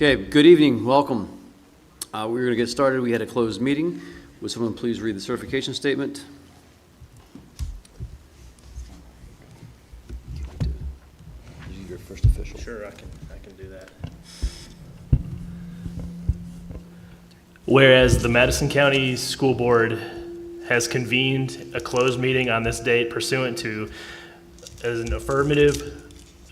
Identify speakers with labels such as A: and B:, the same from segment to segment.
A: Okay, good evening, welcome. We're going to get started. We had a closed meeting. Would someone please read the certification statement? Is it your first official?
B: Sure, I can do that. Whereas the Madison County School Board has convened a closed meeting on this date pursuant to as an affirmative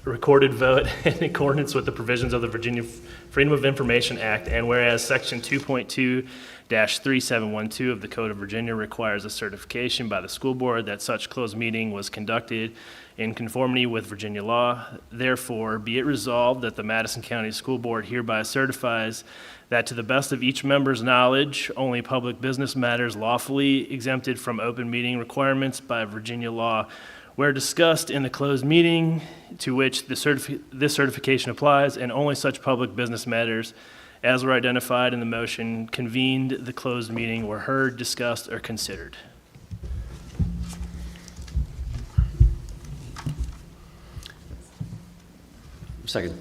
B: recorded vote in accordance with the provisions of the Virginia Freedom of Information Act, and whereas Section 2.2-3712 of the Code of Virginia requires a certification by the school board that such closed meeting was conducted in conformity with Virginia law, therefore be it resolved that the Madison County School Board hereby certifies that to the best of each member's knowledge, only public business matters lawfully exempted from open meeting requirements by Virginia law where discussed in the closed meeting to which this certification applies, and only such public business matters as were identified in the motion convened the closed meeting were heard, discussed, or considered.
A: Second.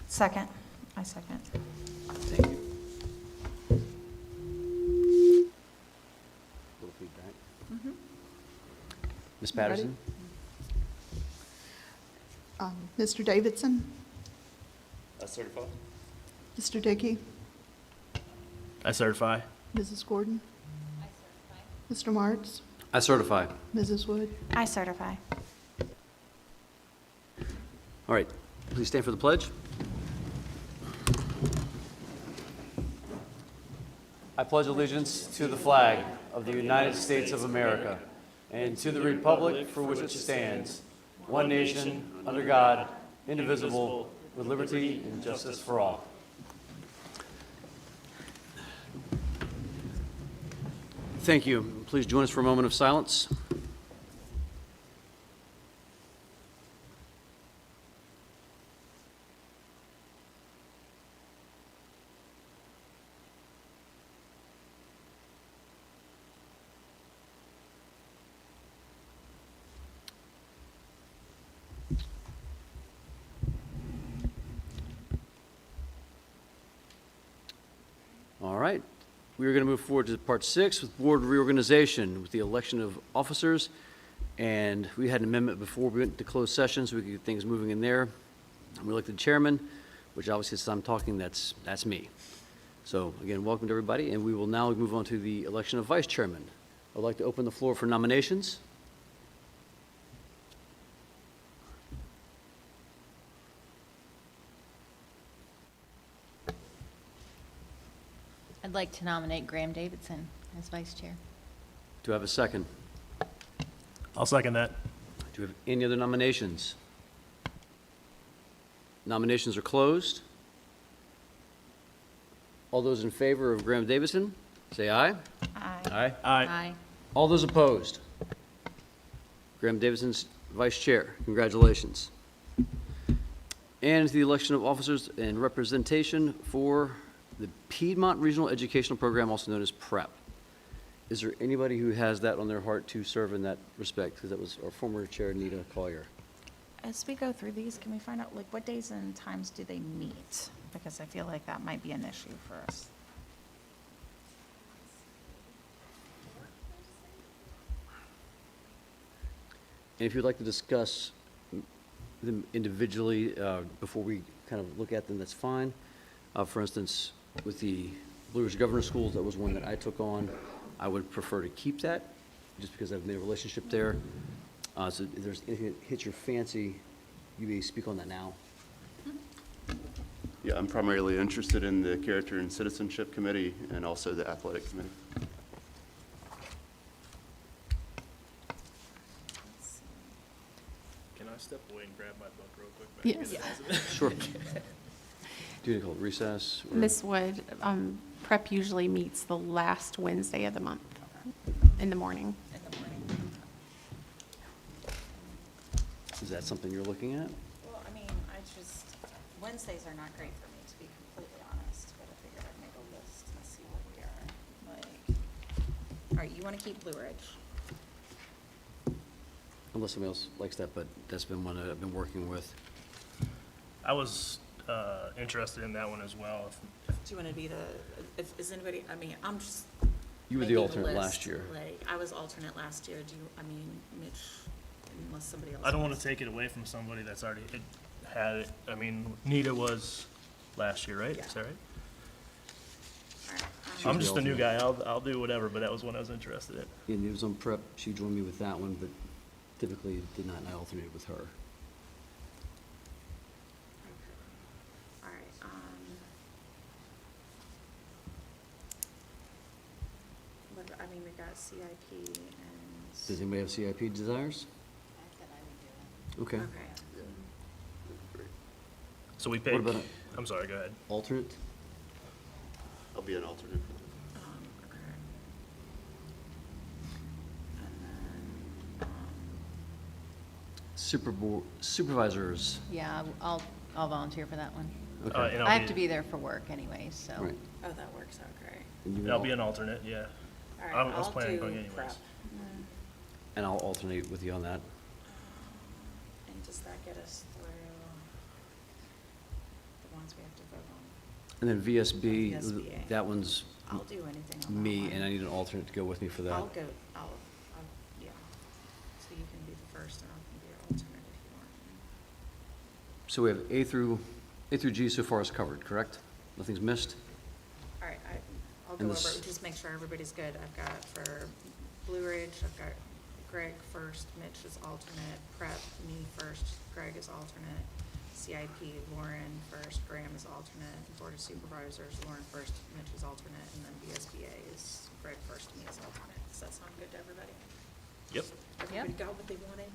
C: Second. I second.
A: Thank you. Little feedback. Ms. Patterson?
D: Mr. Davidson,
B: I certify.
D: Mr. Dickey,
B: I certify.
D: Mrs. Gordon, Mr. Martz,
A: I certify.
D: Mrs. Wood.
C: I certify.
A: All right, please stand for the pledge. I pledge allegiance to the flag of the United States of America and to the republic for which it stands, one nation, under God, indivisible, with liberty and justice for all. Thank you. Please join us for a moment of silence. All right, we are going to move forward to part 6 with board reorganization with the election of officers. And we had an amendment before we went to closed session so we could get things moving in there. We elected chairman, which obviously since I'm talking, that's me. So again, welcome to everybody, and we will now move on to the election of vice chairman. I'd like to open the floor for nominations.
E: I'd like to nominate Graham Davidson as vice chair.
A: Do I have a second?
B: I'll second that.
A: Do we have any other nominations? Nominations are closed. All those in favor of Graham Davidson, say aye.
C: Aye.
B: Aye.
A: All those opposed? Graham Davidson's vice chair. Congratulations. And the election of officers and representation for the Piedmont Regional Educational Program, also known as PREP. Is there anybody who has that on their heart to serve in that respect? Because that was our former chair, Nita Collier.
C: As we go through these, can we find out, like, what days and times do they meet? Because I feel like that might be an issue for us.
A: And if you'd like to discuss them individually before we kind of look at them, that's fine. For instance, with the Blue Ridge Governor Schools, that was one that I took on. I would prefer to keep that, just because I've made a relationship there. So if there's anything that hits your fancy, you may speak on that now.
F: Yeah, I'm primarily interested in the Character and Citizenship Committee and also the Athletic Committee.
B: Can I step away and grab my book real quick?
D: Yes.
A: Sure. Do you call it recess? or-
G: Ms. Wood, prep usually meets the last Wednesday of the month in the morning.
A: Is that something you're looking at?
C: Well, I mean, Wednesdays are not great for me, to be completely honest, but I figured I'd make a list and see what we are. Like, all right, you want to keep Blue Ridge?
A: Unless somebody else likes that, but that's been one that I've been working with.
B: I was interested in that one as well.
C: Do you want to be is anybody, I mean, I'm just.
A: You were the
C: making a
A: alternate
C: list,
A: last year.
C: Like, I was alternate last year. Do you, I mean, Mitch, unless somebody else.
B: I don't want
C: wants.
B: to take it away from somebody that's already had it. I mean, Nita was last year, right?
C: Yeah.
B: Is that right?
C: All right,
A: She
B: I'm
A: was
B: just
A: the
B: a new guy. I'll do whatever, but that was one I was interested in.
A: And it was on prep, she joined me with that one, but typically did not, and I alternated with her.
C: All right, I mean, we got CIP and.
A: Does anybody have CIP desires? Okay.
C: Okay.
B: So we pick,
A: What about
B: I'm sorry, go ahead.
A: alternate?
F: I'll be an alternate.
C: Okay. And then,
A: Supervisors,
E: Yeah, I'll volunteer for that one.
A: okay.
B: And
E: I have to be there for work anyway, so.
A: Right.
C: oh, that works out great.
A: And you
B: And I'll
A: will-
B: be an alternate, yeah.
C: All right,
B: I was
C: I'll
B: planning
C: do
B: on going anyways.
C: prep.
A: And I'll alternate with you on that.
C: And does that get us through the ones we have to vote on?
A: And then VSB,
C: VSBA.
A: that one's
C: I'll do anything on that
A: me,
C: one.
A: and I need an alternate to go with me for that.
C: I'll go, yeah. So you can be the first and I can be your alternate if you want.
A: So we have A through G so far is covered, correct? Nothing's missed?
C: All right, I'll go
A: And
C: over,
A: this-
C: just make sure everybody's good. I've got for Blue Ridge, I've got Greg first, Mitch is alternate, prep, me first, Greg is alternate, CIP, Lauren first, Graham is alternate, Board of Supervisors, Lauren first, Mitch is alternate, and then BSBA is Greg first, me is alternate. Does that sound good to everybody?
B: Yep.
C: Everybody got what they wanted?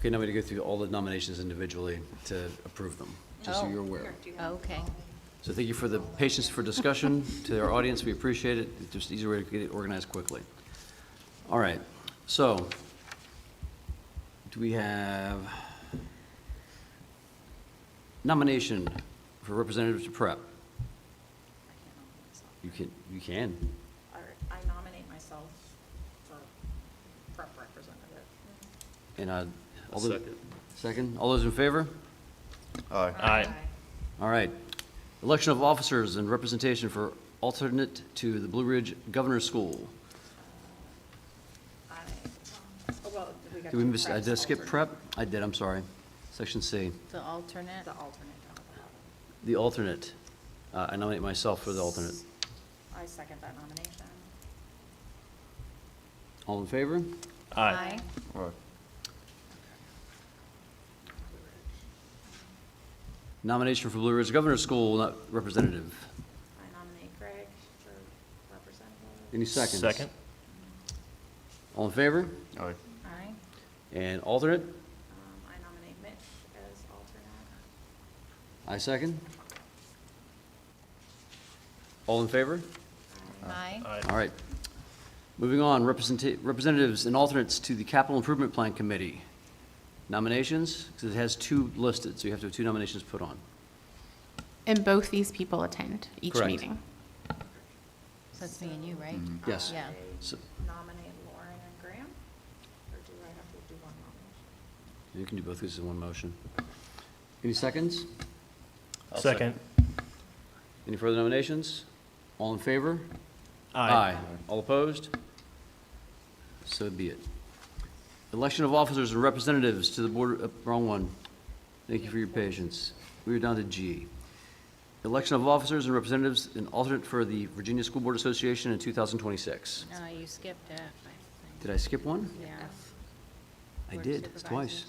A: Okay, now we need to go through all the nominations individually to approve them, just so
E: Oh.
A: you're aware.
C: Here, do you want-
E: Okay.
A: So thank you for the patience for discussion. To our audience, we appreciate it. It's just easier way to get it organized quickly. All right, so do we have nomination for representative to prep?
C: I can't nominate myself.
A: You can.
C: All right, I nominate myself for prep representative.
A: And
F: I'll
A: all those-
F: second.
A: Second, all those in favor?
F: Aye.
B: Aye.
A: All right. Election of officers and representation for alternate to the Blue Ridge Governor's School.
C: We got
A: Did we
C: to
A: miss,
C: prep's
A: did I skip
C: alternate.
A: prep? I did, I'm sorry. Section C.
E: The alternate.
C: The alternate down at the bottom.
A: The alternate. I nominate myself for the alternate.
C: I second that nomination.
A: All in favor?
B: Aye.
A: Nomination for Blue Ridge Governor's School representative.
C: I nominate Greg for representative.
A: Any seconds?
B: Second.
A: All in favor?
F: Aye.
C: Aye.
A: And alternate?
C: I nominate Mitch as alternate.
A: I second. All in favor?
E: Aye.
B: Aye.
A: All right. Moving on, representatives and alternates to the Capital Improvement Plan Committee. Nominations, because it has two listed, so you have to have two nominations put on.
G: And both these people attend each
A: Correct.
G: meeting.
E: So it's me and you, right?
A: Yes.
E: Yeah.
A: So
C: I nominate Lauren and Graham, or do I have to do one nomination?
A: you can do both of these in one motion. Any seconds?
B: Second.
A: Any further nominations? All in favor?
B: Aye.
A: All opposed? So be it. Election of officers and representatives to the board, wrong one. Thank you for your patience. We are down to G. Election of officers and representatives and alternate for the Virginia School Board Association in 2026.
E: No, you skipped F, I think.
A: Did I skip one?
E: Yeah.
A: I
E: Board of
A: did, it's twice.
E: Supervisors.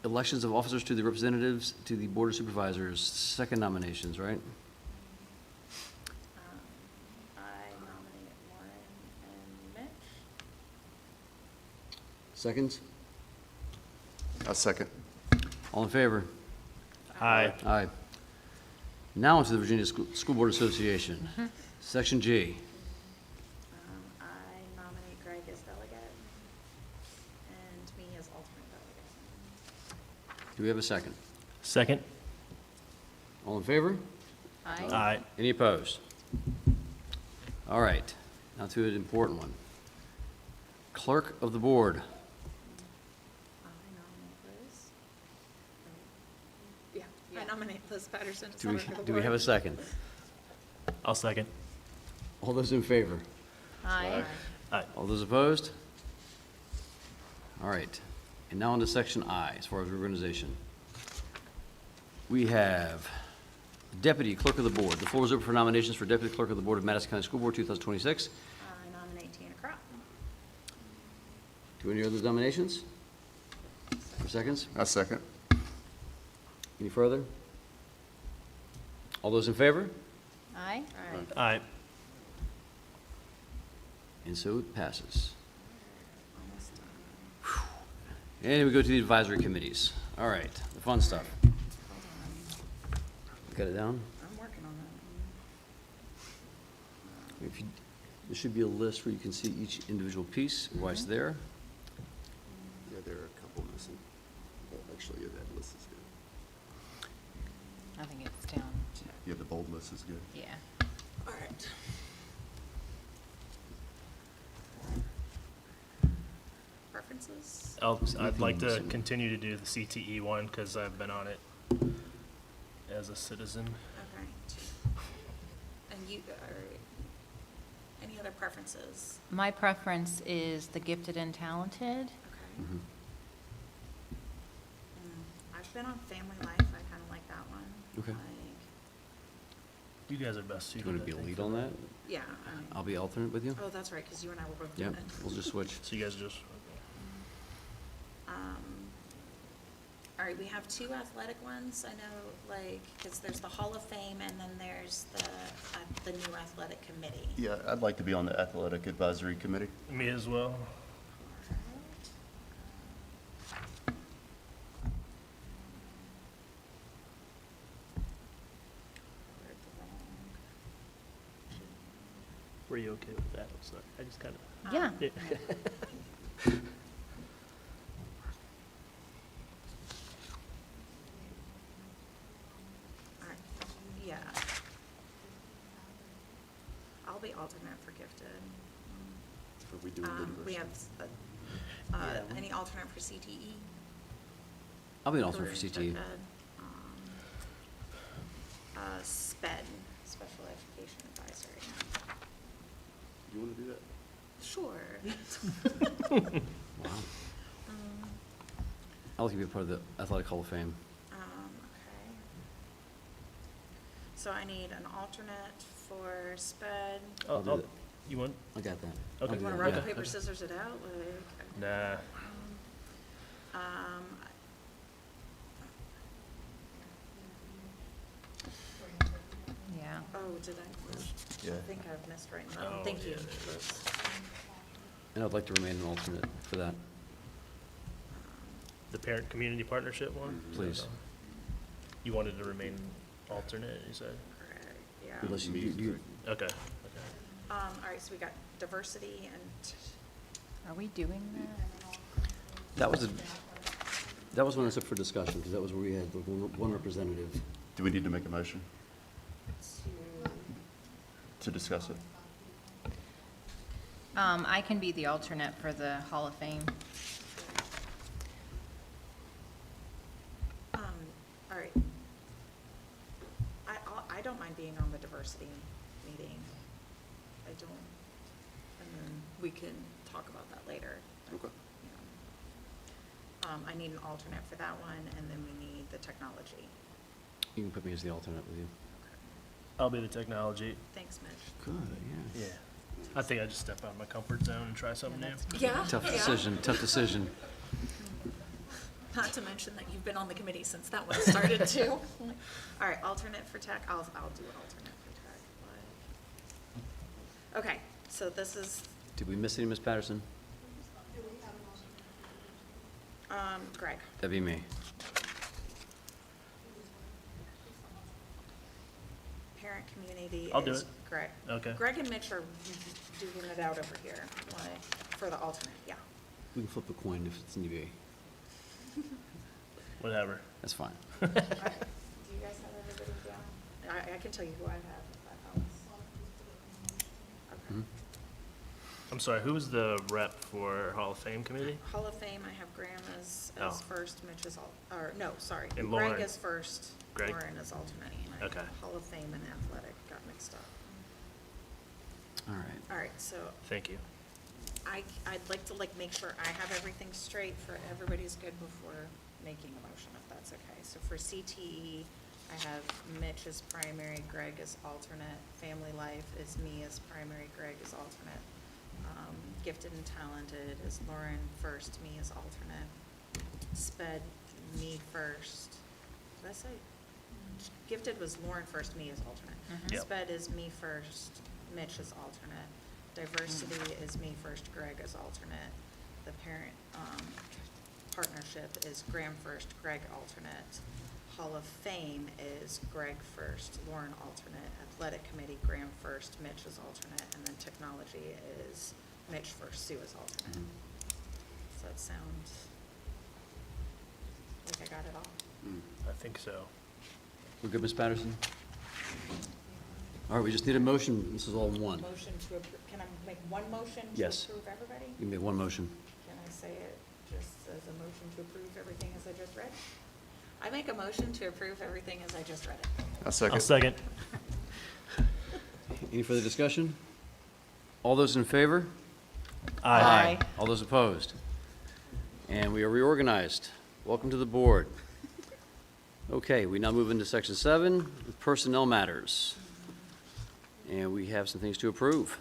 A: Elections of officers to the representatives to the Board of Supervisors, second nominations, right?
C: I nominate Lauren and Mitch.
A: Seconds?
F: I'll second.
A: All in favor?
B: Aye.
A: Aye. Now onto the Virginia School Board Association. Section G.
C: I nominate Greg as delegate and me as alternate delegate.
A: Do we have a second?
B: Second.
A: All in favor?
E: Aye.
B: Aye.
A: Any opposed? All right, now to an important one. Clerk of the Board.
C: I nominate Liz. nominate Liz Patterson to
A: Do we,
C: serve for the board.
A: do we have a second?
B: I'll second.
A: All those in favor?
E: Aye.
A: All those opposed? All right, and now on to section I, as far as reorganization. We have Deputy Clerk of the Board. The floor is open for nominations for Deputy Clerk of the Board of Madison County School Board 2026.
C: I nominate Tina Crop.
A: Do any other nominations? For seconds?
F: I second.
A: Any further? All those in favor?
E: Aye.
B: Aye.
A: And so it passes.
C: Almost done.
A: And we go to the advisory committees. All right, the fun stuff.
C: Hold
A: Got it down?
C: on, I'm working on that.
A: If you, there should be a list where you can see each individual piece, why it's there.
F: Yeah, there are a couple missing. Well, actually, yeah, that list is good.
E: I think it's down.
F: Yeah, the bold list is good.
E: Yeah.
C: All right. Preferences?
B: I'd like to
A: Anything-
B: continue to do the CTE one because I've been on it as a citizen.
C: Okay. And you, all right. Any other preferences?
E: My preference is the gifted and talented.
C: Okay.
A: Mhm.
C: I've been on Family Life, I kind of like that one.
A: Okay.
C: Like,
B: You guys are best
A: Do you
B: suited.
A: want to be
B: I
A: a
B: think,
A: lead
B: for
A: on that?
C: yeah.
A: I'll be alternate with you?
C: Oh, that's right, because you and I were both
A: Yep,
C: doing it.
A: we'll just switch.
B: So you guys just,
C: All right, we have two athletic ones, I know, like, because there's the Hall of Fame and then there's the new athletic committee.
F: Yeah, I'd like to be on the Athletic Advisory Committee.
B: me as well. Were you okay with that? Sorry, I just kind of.
E: Yeah.
C: All right, yeah. I'll be alternate for gifted.
F: Are we doing the
C: We have,
F: diversity?
B: Yeah.
C: any alternate for CTE?
A: I'll be an alternate for
C: Career
A: CTE.
C: Tech Ed, SPED, Special Education Advisory.
F: You want to do that?
C: Sure.
A: Wow. I'll give you a part of the Athletic Hall of Fame.
C: Okay. So I need an alternate for SPED.
A: I'll do that.
B: You want?
A: I got that.
B: Okay.
A: I'll do
C: Want to
A: that,
C: rock,
A: yeah.
C: paper, scissors it out? Like,
B: Nah.
C: um,
E: Yeah.
C: oh, did I?
F: Yeah.
C: I think I've missed right now.
B: Oh,
C: Thank you.
B: yeah.
C: Liz.
A: And I'd like to remain an alternate for that.
B: The parent community partnership one?
A: Please.
B: You wanted to remain alternate, you said?
C: Correct, yeah.
A: Unless you,
B: Okay.
C: All right, so we got diversity and,
E: Are we doing that?
A: that was one that's up for discussion, because that was where we had like, one representative.
F: Do we need to make a motion
C: to,
F: to discuss it?
E: I can be the alternate for the Hall of Fame.
C: all right. I don't mind being on the diversity meeting. I don't, and then we can talk about that later.
F: Okay.
C: I need an alternate for that one, and then we need the technology.
A: You can put me as the alternate with you.
B: I'll be the technology.
C: Thanks, Mitch.
A: Good,
B: Yeah. I think I just step out of my comfort zone and try something new.
C: Yeah?
A: Tough decision, tough decision.
C: Not to mention that you've been on the committee since that one started too. All right, alternate for tech, I'll do an alternate for tech. but- Okay, so this is,
A: Did we miss any, Ms. Patterson?
C: Greg.
A: That'd be me.
C: Parent community
B: I'll do
C: is
B: it.
C: Greg.
B: Okay.
C: Greg and Mitch are duking it out over here, like, for the alternate, yeah.
A: We can flip a coin if it's need be.
B: Whatever.
A: That's fine.
C: All right, do you guys have everybody down? I can tell you who I have, if that helps. Okay.
A: Mhm.
B: I'm sorry, who was the rep for Hall of Fame committee?
C: Hall of Fame, I have Graham as
B: Oh.
C: first, Mitch is or, no, sorry.
B: And
C: Greg
B: Lauren.
C: is first,
B: Greg.
C: Lauren is alternate. and I
B: Okay.
C: have Hall of Fame and athletic got mixed up.
A: All right.
C: All right, so
B: Thank you.
C: I'd like to make sure I have everything straight for everybody's good before making a motion, if that's okay. So for CTE, I have Mitch as primary, Greg as alternate. Family Life is me as primary, Greg as alternate. Gifted and Talented is Lauren first, me as alternate. Sped, me first. Did I say? Gifted was Lauren first, me as alternate.
B: Yep.
C: Sped is me first, Mitch as alternate. Diversity is me first, Greg as alternate. The parent partnership is Graham first, Greg alternate. Hall of Fame is Greg first, Lauren alternate. Athletic Committee, Graham first, Mitch is alternate. And then Technology is Mitch first, Sue is alternate. Does that sound like I got it all?
B: I think so.
A: We're good, Ms. Patterson? All right, we just need a motion. This is all in one.
C: Motion to approve, can I make one motion to
A: Yes.
C: approve everybody?
A: You make one motion.
C: Can I say it just as a motion to approve everything as I just read? I make a motion to approve everything as I just read it.
F: A second.
B: I'll second.
A: Any further discussion? All those in favor?
C: Aye.
A: All those opposed? And we are reorganized. Welcome to the board. Okay, we now move into section 7, personnel matters. And we have some things to approve.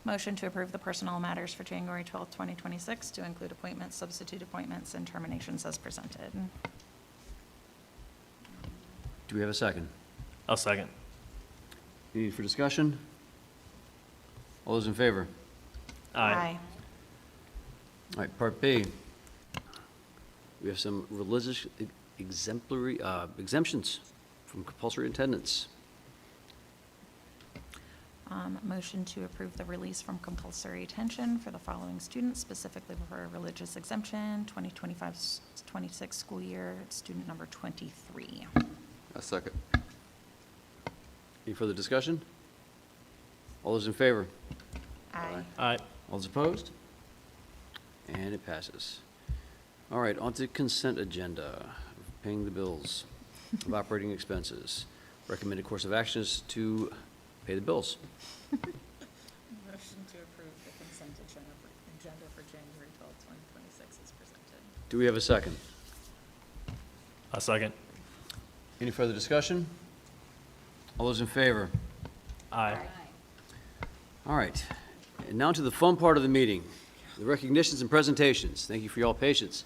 C: Motion to approve the personnel matters for January 12th, 2026, to include appointments, substitute appointments, and terminations as presented.
A: Do we have a second?
B: I'll second.
A: Any need for discussion? All those in favor?
B: Aye.
A: All right, Part B. We have some religious exemplary exemptions from compulsory attendance.
C: Motion to approve the release from compulsory attention for the following students, specifically for a religious exemption, 2025-26 school year, student number 23.
F: A second.
A: Any further discussion? All those in favor?
C: Aye.
B: Aye.
A: All those opposed? And it passes. All right, on to consent agenda, paying the bills of operating expenses. Recommended course of action is to pay the bills.
C: Motion to approve the consent agenda for January 12th, 2026 is presented.
A: Do we have a second?
B: I'll second.
A: Any further discussion? All those in favor?
B: Aye.
A: All right, and now to the fun part of the meeting, the recognitions and presentations. Thank you for your patience.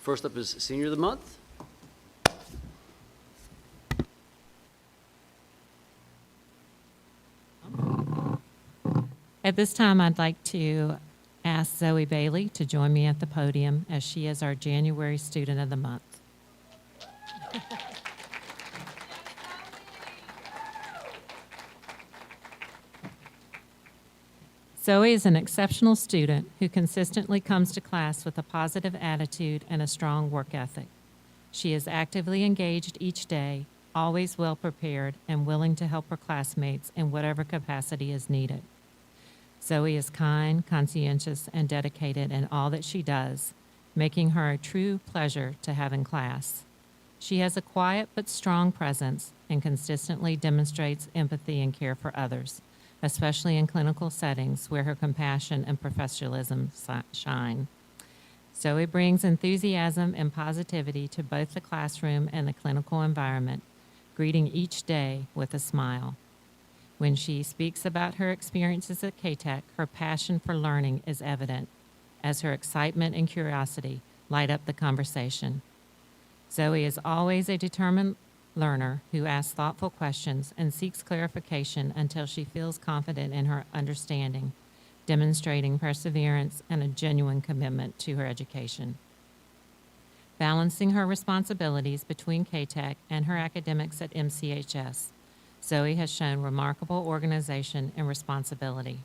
A: First up is Senior of the Month.
H: At this time, I'd like to ask Zoe Bailey to join me at the podium as she is our January Student of the Month. Zoe is an exceptional student who consistently comes to class with a positive attitude and a strong work ethic. She is actively engaged each day, always well prepared, and willing to help her classmates in whatever capacity is needed. Zoe is kind, conscientious, and dedicated in all that she does, making her a true pleasure to have in class. She has a quiet but strong presence and consistently demonstrates empathy and care for others, especially in clinical settings where her compassion and professionalism shine. Zoe brings enthusiasm and positivity to both the classroom and the clinical environment, greeting each day with a smile. When she speaks about her experiences at K-Tech, her passion for learning is evident, as her excitement and curiosity light up the conversation. Zoe is always a determined learner who asks thoughtful questions and seeks clarification until she feels confident in her understanding, demonstrating perseverance and a genuine commitment to her education. Balancing her responsibilities between K-Tech and her academics at MCHS, Zoe has shown remarkable organization and responsibility.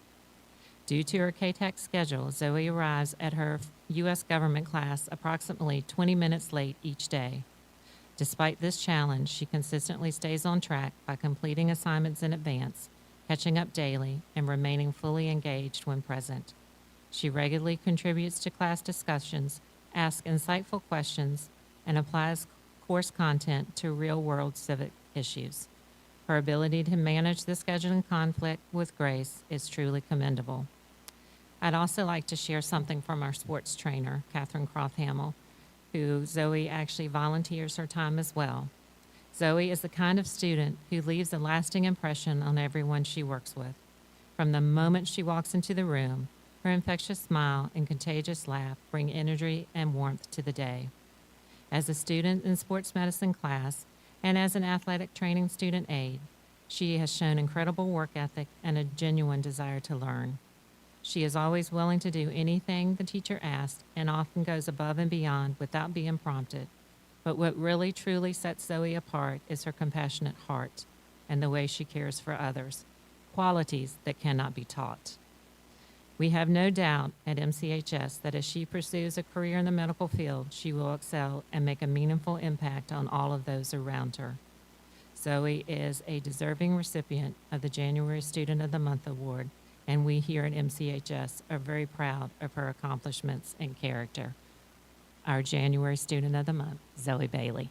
H: Due to her K-Tech schedule, Zoe arrives at her U.S. government class approximately 20 minutes late each day. Despite this challenge, she consistently stays on track by completing assignments in advance, catching up daily, and remaining fully engaged when present. She regularly contributes to class discussions, asks insightful questions, and applies course content to real-world civic issues. Her ability to manage the scheduling conflict with grace is truly commendable. I'd also like to share something from our sports trainer, Catherine Croft-Hamill, who Zoe actually volunteers her time as well. Zoe is the kind of student who leaves a lasting impression on everyone she works with. From the moment she walks into the room, her infectious smile and contagious laugh bring energy and warmth to the day. As a student in sports medicine class and as an athletic training student aide, she has shown incredible work ethic and a genuine desire to learn. She is always willing to do anything the teacher asks and often goes above and beyond without being prompted. But what really truly sets Zoe apart is her compassionate heart and the way she cares for others, qualities that cannot be taught. We have no doubt at MCHS that as she pursues a career in the medical field, she will excel and make a meaningful impact on all of those around her. Zoe is a deserving recipient of the January Student of the Month Award, and we here at MCHS are very proud of her accomplishments and character. Our January Student of the Month, Zoe Bailey.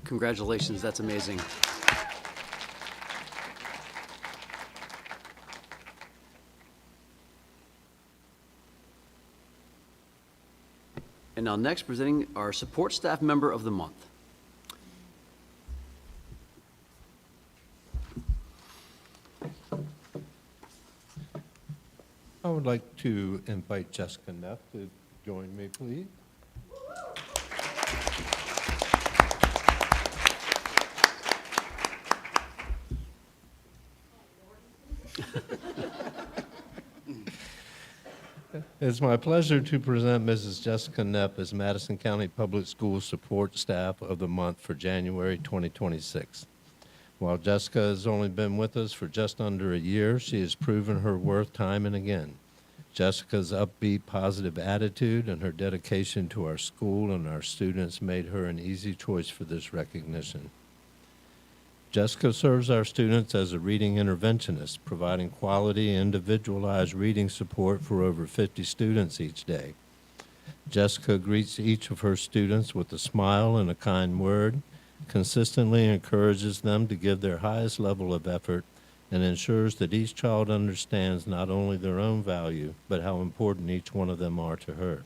A: Congratulations, that's amazing. And now next, presenting our Support Staff Member of the Month.
I: I would like to invite Jessica Neff to join me, please. It's my pleasure to present Mrs. Jessica Neff as Madison County Public Schools Support Staff of the Month for January 2026. While Jessica has only been with us for just under a year, she has proven her worth time and again. Jessica's upbeat, positive attitude and her dedication to our school and our students made her an easy choice for this recognition. Jessica serves our students as a reading interventionist, providing quality, individualized reading support for over 50 students each day. Jessica greets each of her students with a smile and a kind word, consistently encourages them to give their highest level of effort, and ensures that each child understands not only their own value, but how important each one of them are to her.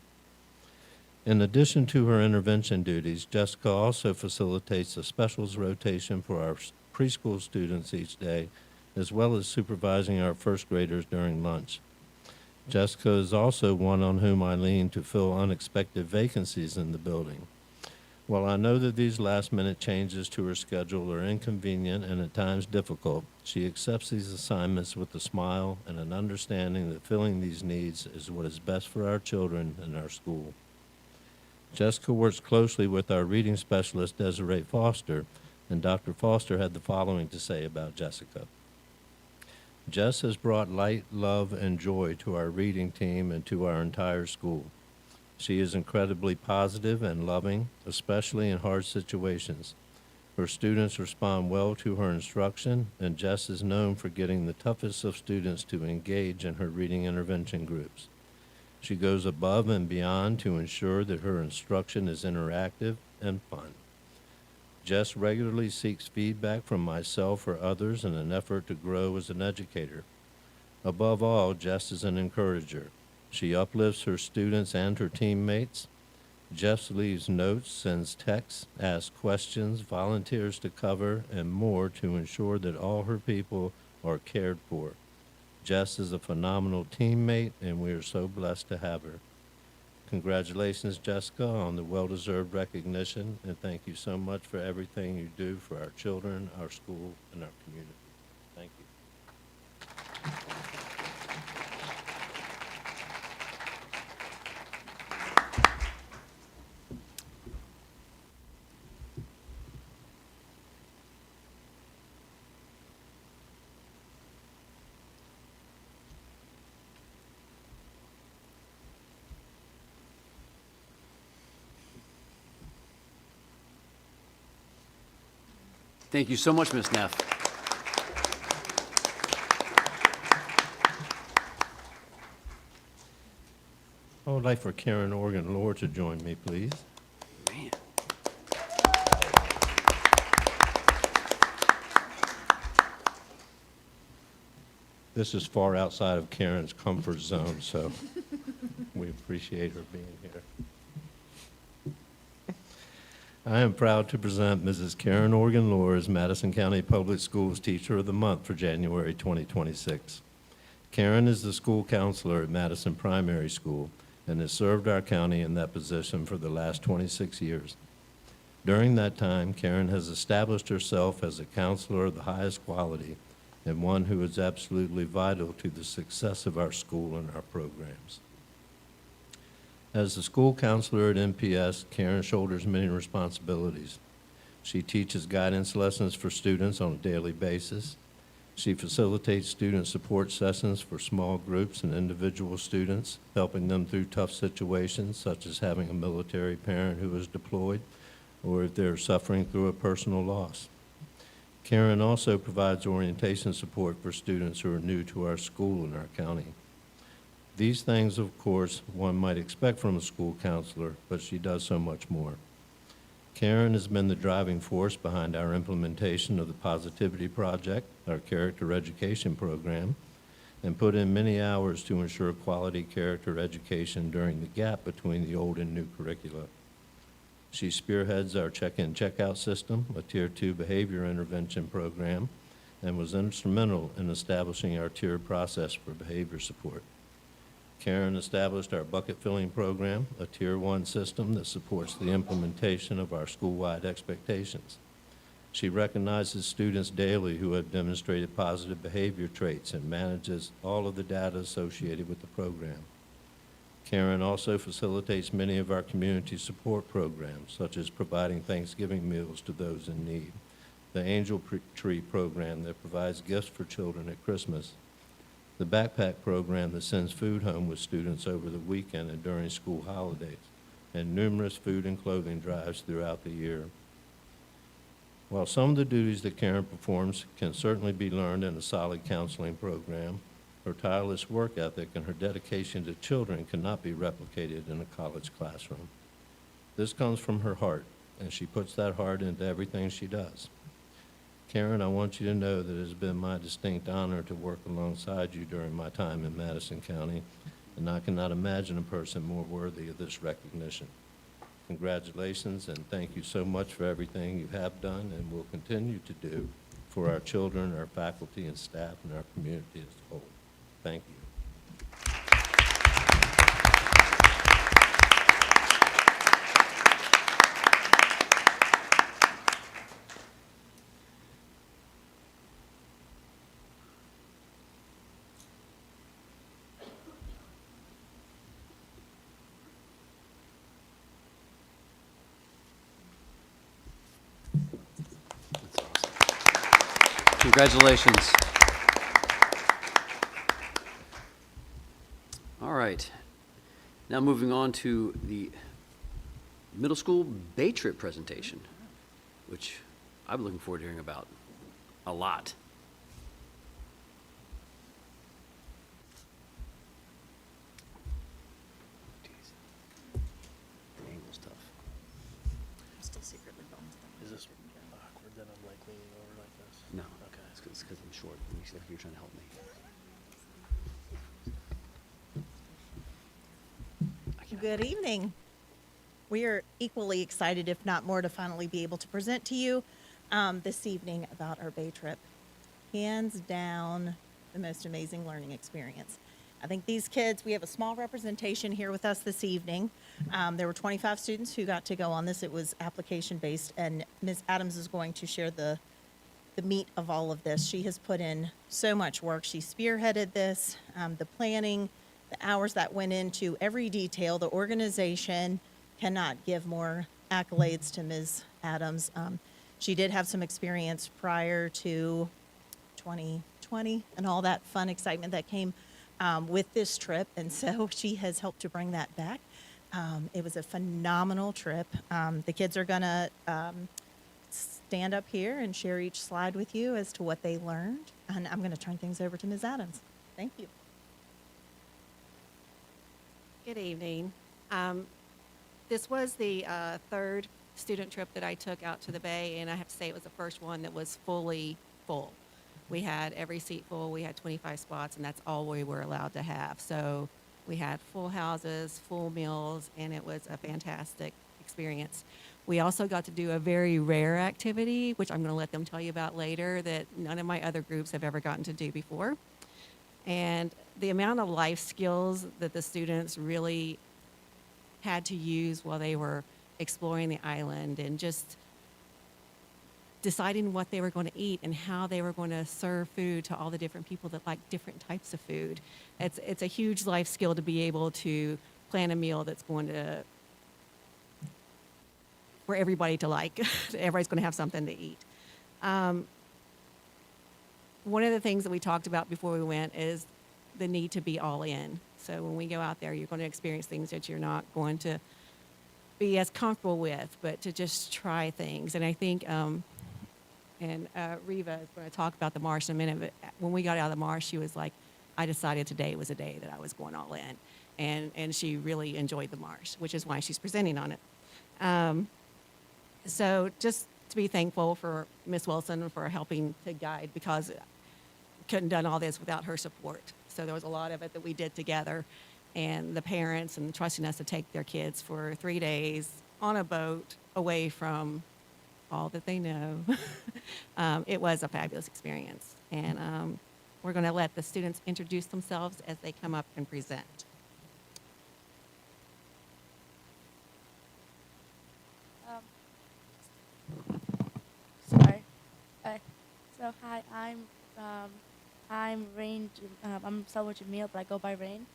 I: In addition to her intervention duties, Jessica also facilitates a specials rotation for our preschool students each day, as well as supervising our first graders during lunch. Jessica is also one on whom I lean to fill unexpected vacancies in the building. While I know that these last-minute changes to her schedule are inconvenient and at times difficult, she accepts these assignments with a smile and an understanding that filling these needs is what is best for our children and our school. Jessica works closely with our reading specialist, Desiree Foster, and Dr. Foster had the following to say about Jessica. Jess has brought light, love, and joy to our reading team and to our entire school. She is incredibly positive and loving, especially in hard situations. Her students respond well to her instruction, and Jess is known for getting the toughest of students to engage in her reading intervention groups. She goes above and beyond to ensure that her instruction is interactive and fun. Jess regularly seeks feedback from myself or others in an effort to grow as an educator. Above all, Jess is an encourager. She uplifts her students and her teammates. Jess leaves notes, sends texts, asks questions, volunteers to cover, and more to ensure that all her people are cared for. Jess is a phenomenal teammate, and we are so blessed to have her. Congratulations, Jessica, on the well-deserved recognition, and thank you so much for everything you do for our children, our school, and our community. Thank you.
A: Thank you so much, Ms. Neff.
I: I would like for Karen Organ Lore to join me, please.
A: Man.
I: This is far outside of Karen's comfort zone, so we appreciate her being here. I am proud to present Mrs. Karen Organ Lore as Madison County Public Schools Teacher of the Month for January 2026. Karen is the school counselor at Madison Primary School and has served our county in that position for the last 26 years. During that time, Karen has established herself as a counselor of the highest quality and one who is absolutely vital to the success of our school and our programs. As the school counselor at MPS, Karen shoulders many responsibilities. She teaches guidance lessons for students on a daily basis. She facilitates student support sessions for small groups and individual students, helping them through tough situations such as having a military parent who is deployed or if they're suffering through a personal loss. Karen also provides orientation support for students who are new to our school and our county. These things, of course, one might expect from a school counselor, but she does so much more. Karen has been the driving force behind our implementation of the Positivity Project, our character education program, and put in many hours to ensure quality character education during the gap between the old and new curricula. She spearheads our check-in, check-out system, a Tier 2 behavior intervention program, and was instrumental in establishing our tiered process for behavior support. Karen established our bucket filling program, a Tier 1 system that supports the implementation of our school-wide expectations. She recognizes students daily who have demonstrated positive behavior traits and manages all of the data associated with the program. Karen also facilitates many of our community support programs, such as providing Thanksgiving meals to those in need, the Angel Tree program that provides gifts for children at Christmas, the backpack program that sends food home with students over the weekend and during school holidays, and numerous food and clothing drives throughout the year. While some of the duties that Karen performs can certainly be learned in a solid counseling program, her tireless work ethic and her dedication to children cannot be replicated in a college classroom. This comes from her heart, and she puts that heart into everything she does. Karen, I want you to know that it has been my distinct honor to work alongside you during my time in Madison County, and I cannot imagine a person more worthy of this recognition. Congratulations, and thank you so much for everything you have done and will continue to do for our children, our faculty and staff, and our community as a whole. Thank you.
A: Congratulations. All right. Now moving on to the middle school Bay Trip presentation, which I'm looking forward to hearing about a lot. The angle's tough.
C: I'm still secretly bummed.
B: Is this awkward that I'm like leaning over like this?
A: No, okay, it's because I'm short. It makes it like you're trying to help me.
J: Good evening. We are equally excited, if not more, to finally be able to present to you this evening about our Bay Trip. Hands down, the most amazing learning experience. I think these kids, we have a small representation here with us this evening. There were 25 students who got to go on this. It was application-based, and Ms. Adams is going to share the meat of all of this. She has put in so much work. She spearheaded this, the planning, the hours that went into every detail. The organization cannot give more accolades to Ms. Adams. She did have some experience prior to 2020 and all that fun excitement that came with this trip, and so she has helped to bring that back. It was a phenomenal trip. The kids are gonna stand up here and share each slide with you as to what they learned. And I'm going to turn things over to Ms. Adams. Thank you.
K: Good evening. This was the third student trip that I took out to the Bay, and I have to say it was the first one that was fully full. We had every seat full. We had 25 spots, and that's all we were allowed to have. So we had full houses, full meals, and it was a fantastic experience. We also got to do a very rare activity, which I'm going to let them tell you about later, that none of my other groups have ever gotten to do before. And the amount of life skills that the students really had to use while they were exploring the island and just deciding what they were going to eat and how they were going to serve food to all the different people that like different types of food. It's a huge life skill to be able to plan a meal that's going to, for everybody to like. Everybody's going to have something to eat. One of the things that we talked about before we went is the need to be all in. So when we go out there, you're going to experience things that you're not going to be as comfortable with, but to just try things. And I think, and Reva is going to talk about the marsh in a minute, but when we got out of the marsh, she was like, I decided today was a day that I was going all in. And she really enjoyed the marsh, which is why she's presenting on it. So just to be thankful for Miss Wilson for helping to guide, because couldn't done all this without her support. So there was a lot of it that we did together, and the parents and trusting us to take their kids for 3 days on a boat away from all that they know. It was a fabulous experience. And we're going to let the students introduce themselves as they come up and present.
L: Sorry. So hi, I'm Rain. I'm Salwa Jamil, but I go by Rain.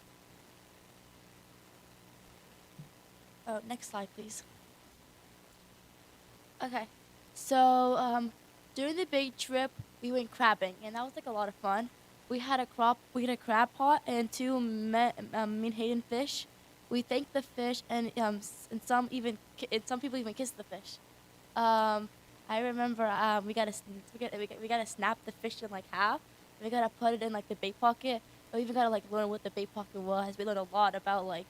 L: Oh, next slide, please. Okay, so during the big trip, we went crabbing, and that was like a lot of fun. We had a crab pot and two menhaden fish. We thanked the fish, and some people even kissed the fish. I remember we gotta snap the fish in like half. We gotta put it in like the bait pocket. We even gotta like learn what the bait pocket was. We learned a lot about like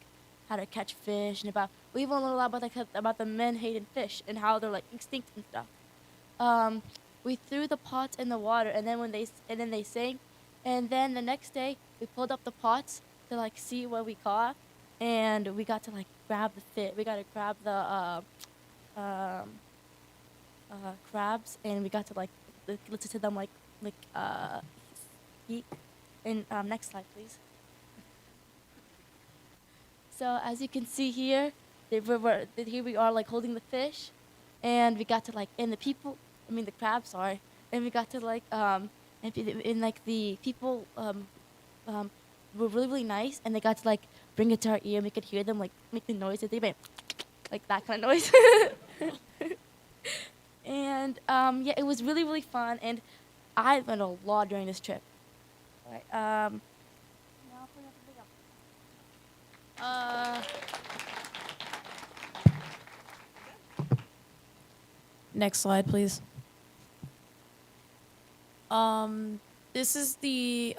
L: how to catch fish and we even learned a lot about the menhaden fish and how they're like extinct and stuff. We threw the pots in the water, and then they sank. And then the next day we pulled up the pots to like see what we caught, and we got to like grab the fish. We got to grab the crabs, and we got to like listen to them like eat. And next slide, please. So as you can see here, here we are like holding the fish, and we got to like the crabs, sorry, and we got to like and like the people were really, really nice, and they got to like bring it to our ear, and we could hear them like make the noise that they made, like that kind of noise. And yeah, it was really, really fun, and I learned a lot during this trip. All right,
M: next slide, please. This is the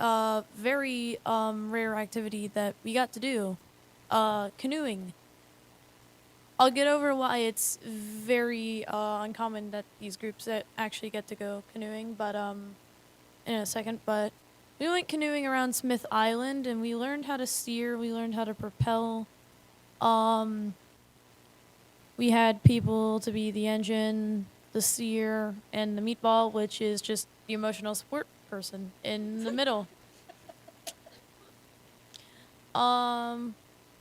M: very rare activity that we got to do, canoeing. I'll get over why it's very uncommon that these groups that actually get to go canoeing, but in a second. But we went canoeing around Smith Island, and we learned how to steer. We learned how to propel. We had people to be the engine, the steer, and the meatball, which is just the emotional support person in the middle.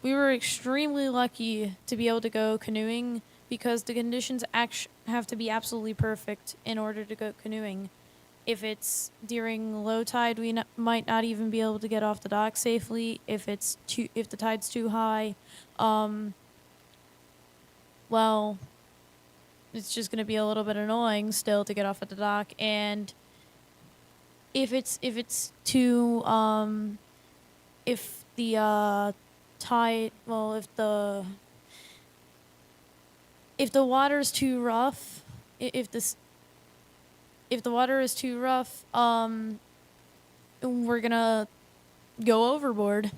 M: We were extremely lucky to be able to go canoeing because the conditions have to be absolutely perfect in order to go canoeing. If it's during low tide, we might not even be able to get off the dock safely. If the tide's too high, well, it's just going to be a little bit annoying still to get off at the dock. And if it's too if the tide, well, if the water's too rough, if the water is too rough, we're gonna go overboard.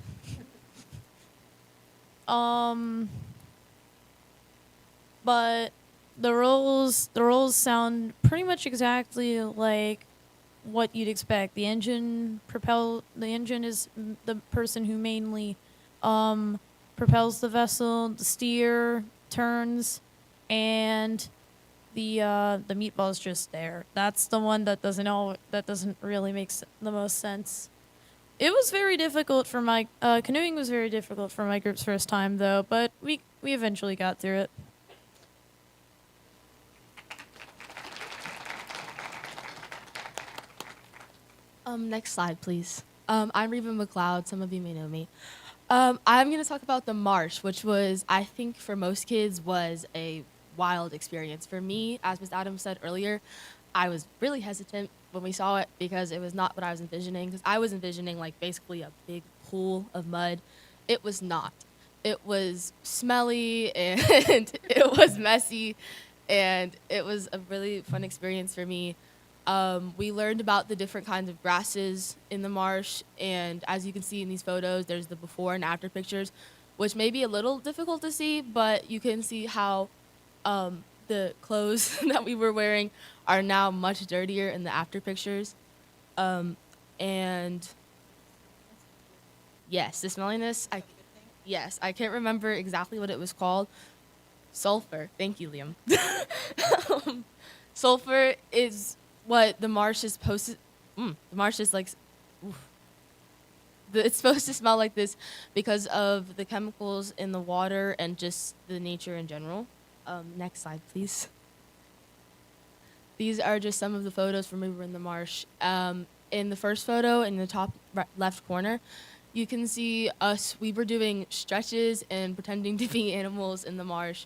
M: But the rules sound pretty much exactly like what you'd expect. The engine is the person who mainly propels the vessel, the steer turns, and the meatball's just there. That's the one that doesn't really make the most sense. It was very difficult for my canoeing was very difficult for my group's first time though, but we eventually got through it.
N: Next slide, please. I'm Reba McLeod. Some of you may know me. I'm going to talk about the march, which was, I think, for most kids, was a wild experience. For me, as Ms. Adams said earlier, I was really hesitant when we saw it because it was not what I was envisioning. Because I was envisioning like basically a big pool of mud. It was not. It was smelly and it was messy, and it was a really fun experience for me. We learned about the different kinds of grasses in the marsh, and as you can see in these photos, there's the before and after pictures, which may be a little difficult to see, but you can see how the clothes that we were wearing are now much dirtier in the after pictures. And yes, the smelliness, I can't remember exactly what it was called. Sulfur. Thank you, Liam. Sulfur is what the marsh is supposed to, the marsh is like, it's supposed to smell like this because of the chemicals in the water and just the nature in general. Next slide, please. These are just some of the photos from when we were in the marsh. In the first photo, in the top left corner, you can see us, we were doing stretches and pretending to be animals in the marsh.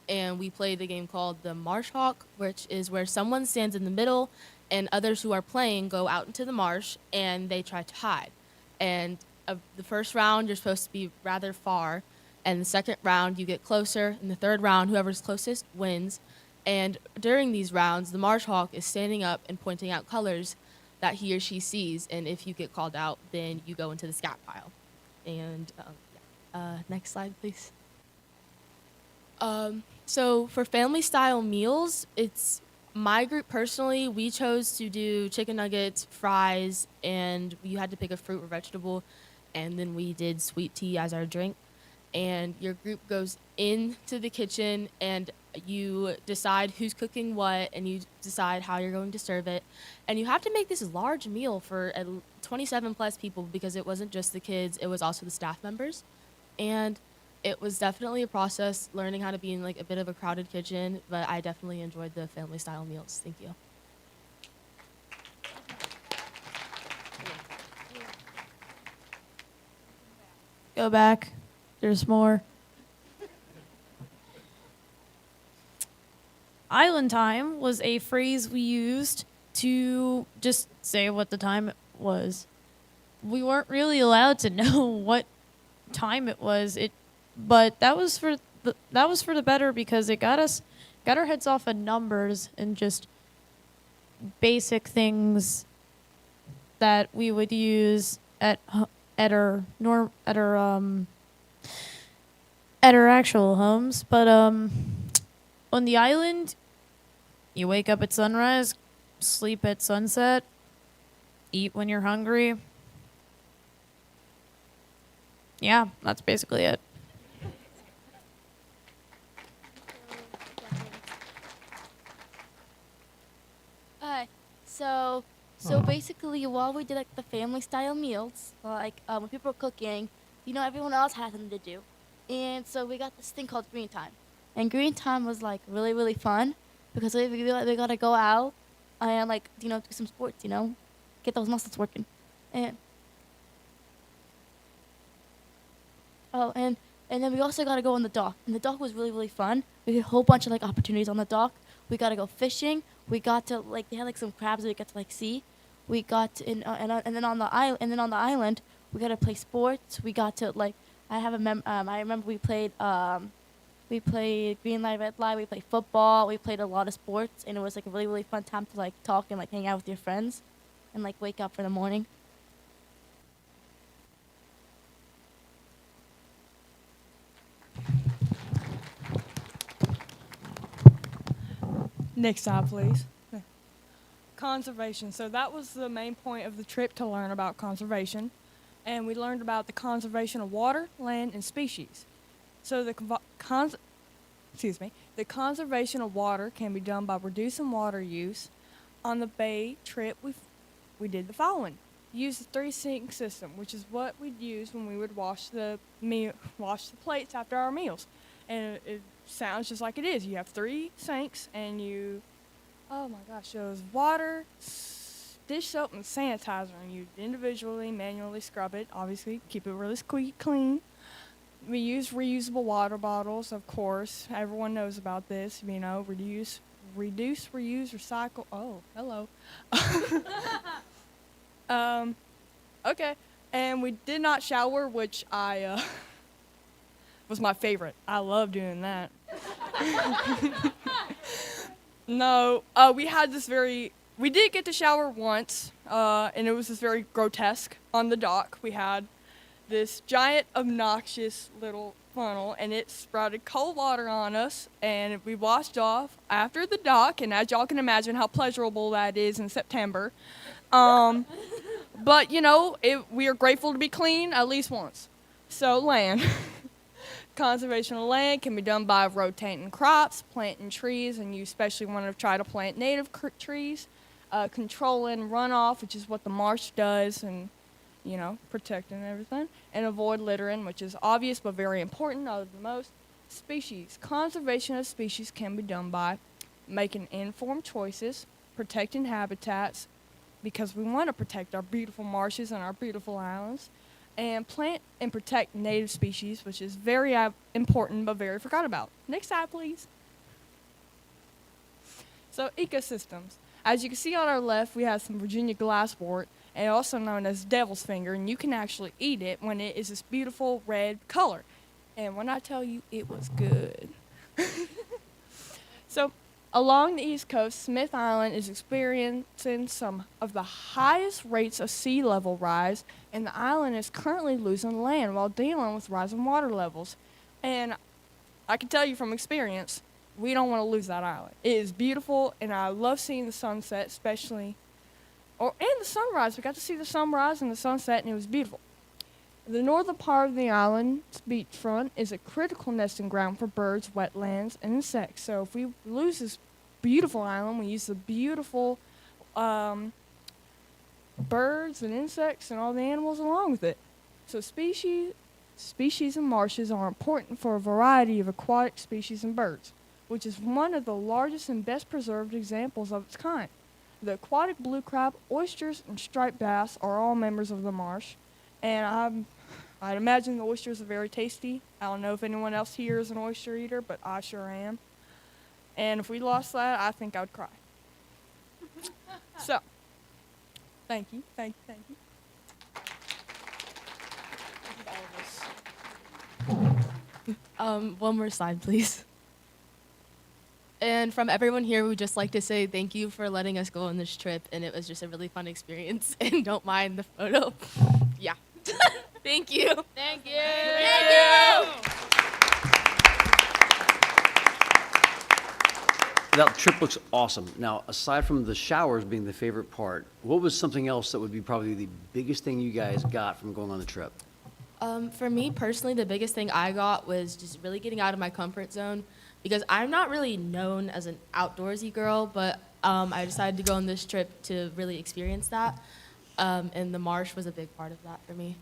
N: And we played a game called the Marsh Hawk, which is where someone stands in the middle and others who are playing go out into the marsh and they try to hide. And the first round, you're supposed to be rather far. And the second round, you get closer. And the third round, whoever's closest wins. And during these rounds, the Marsh Hawk is standing up and pointing out colors that he or she sees. And if you get called out, then you go into the scat pile. And next slide, please. So for family style meals, it's my group personally, we chose to do chicken nuggets, fries, and you had to pick a fruit or vegetable, and then we did sweet tea as our drink. And your group goes into the kitchen and you decide who's cooking what, and you decide how you're going to serve it. And you have to make this large meal for 27 plus people because it wasn't just the kids, it was also the staff members. And it was definitely a process learning how to be in like a bit of a crowded kitchen, but I definitely enjoyed the family style meals. Thank you.
M: Go back. There's more. Island time was a phrase we used to just say what the time was. We weren't really allowed to know what time it was. But that was for the better because it got our heads off of numbers and just basic things that we would use at our actual homes. But on the island, you wake up at sunrise, sleep at sunset, eat when you're hungry. Yeah, that's basically it.
L: So basically, while we did like the family style meals, like when people were cooking, everyone else had something to do, and so we got this thing called green time, and green time was like really really fun because we gotta go out and like do some sports, get those muscles working, and and then we also gotta go on the dock, and the dock was really really fun. We had a whole bunch of like opportunities on the dock. We got to go fishing. We got to they had like some crabs that we got to see. We got to, and then on the island we got to play sports. We got to I remember we played We played green light, red light. We played football. We played a lot of sports, and it was like a really, really fun time to like talk and like hang out with your friends, and like wake up for the morning.
O: Next slide, please. Conservation. So that was the main point of the trip, to learn about conservation. And we learned about the conservation of water, land, and species. So the conservation of water can be done by reducing water use. On the Bay trip, we did the following. Use the 3-sink system, which is what we'd use when we would wash the plates after our meals. And it sounds just like it is. You have 3 sinks, and oh my gosh, it was water, dish soap, and sanitizer, and you individually, manually scrub it. Obviously, keep it really clean. We use reusable water bottles, of course. Everyone knows about this. Reduce, reuse, recycle. Oh, hello. Okay. And we did not shower, which was my favorite. I love doing that. No, we did get to shower once, and it was just very grotesque. On the dock, we had this giant, obnoxious little funnel, and it sprouted cold water on us, and we washed off after the dock, and as y'all can imagine how pleasurable that is in September. But, we are grateful to be clean at least once. So, land. Conservation of land can be done by rotating crops, planting trees, and you especially want to try to plant native trees, controlling runoff, which is what the marsh does, and, protecting everything, and avoid littering, which is obvious but very important, out of the most. Species. Conservation of species can be done by making informed choices, protecting habitats, because we want to protect our beautiful marshes and our beautiful islands, and plant and protect native species, which is very important but very forgot about. Next slide, please. So, ecosystems. As you can see on our left, we have some Virginia glasswort, and also known as devil's finger, and you can actually eat it when it is this beautiful red color. And when I tell you, it was good. So, along the East Coast, Smith Island is experiencing some of the highest rates of sea level rise, and the island is currently losing land while dealing with rising water levels. And I can tell you from experience, we don't want to lose that island. It is beautiful, and I love seeing the sunset, especially, and the sunrise. We got to see the sunrise and the sunset, and it was beautiful. The northern part of the island's beachfront is a critical nesting ground for birds, wetlands, and insects. So if we lose this beautiful island, we use the beautiful birds and insects and all the animals along with it. So species and marshes are important for a variety of aquatic species and birds, which is one of the largest and best preserved examples of its kind. The aquatic blue crab, oysters, and striped bass are all members of the marsh, and I'd imagine the oysters are very tasty. I don't know if anyone else here is an oyster eater, but I sure am. And if we lost that, I think I would cry. So, thank you.
N: One more slide, please. And from everyone here, we would just like to say thank you for letting us go on this trip, and it was just a really fun experience, and don't mind the photo. Yeah. Thank you.
L: Thank you.
N: Thank you.
A: That trip looks awesome. Now, aside from the showers being the favorite part, what was something else that would be probably the biggest thing you guys got from going on the trip?
N: For me personally, the biggest thing I got was just really getting out of my comfort zone, because I'm not really known as an outdoorsy girl, but I decided to go on this trip to really experience that, and the marsh was a big part of that for me.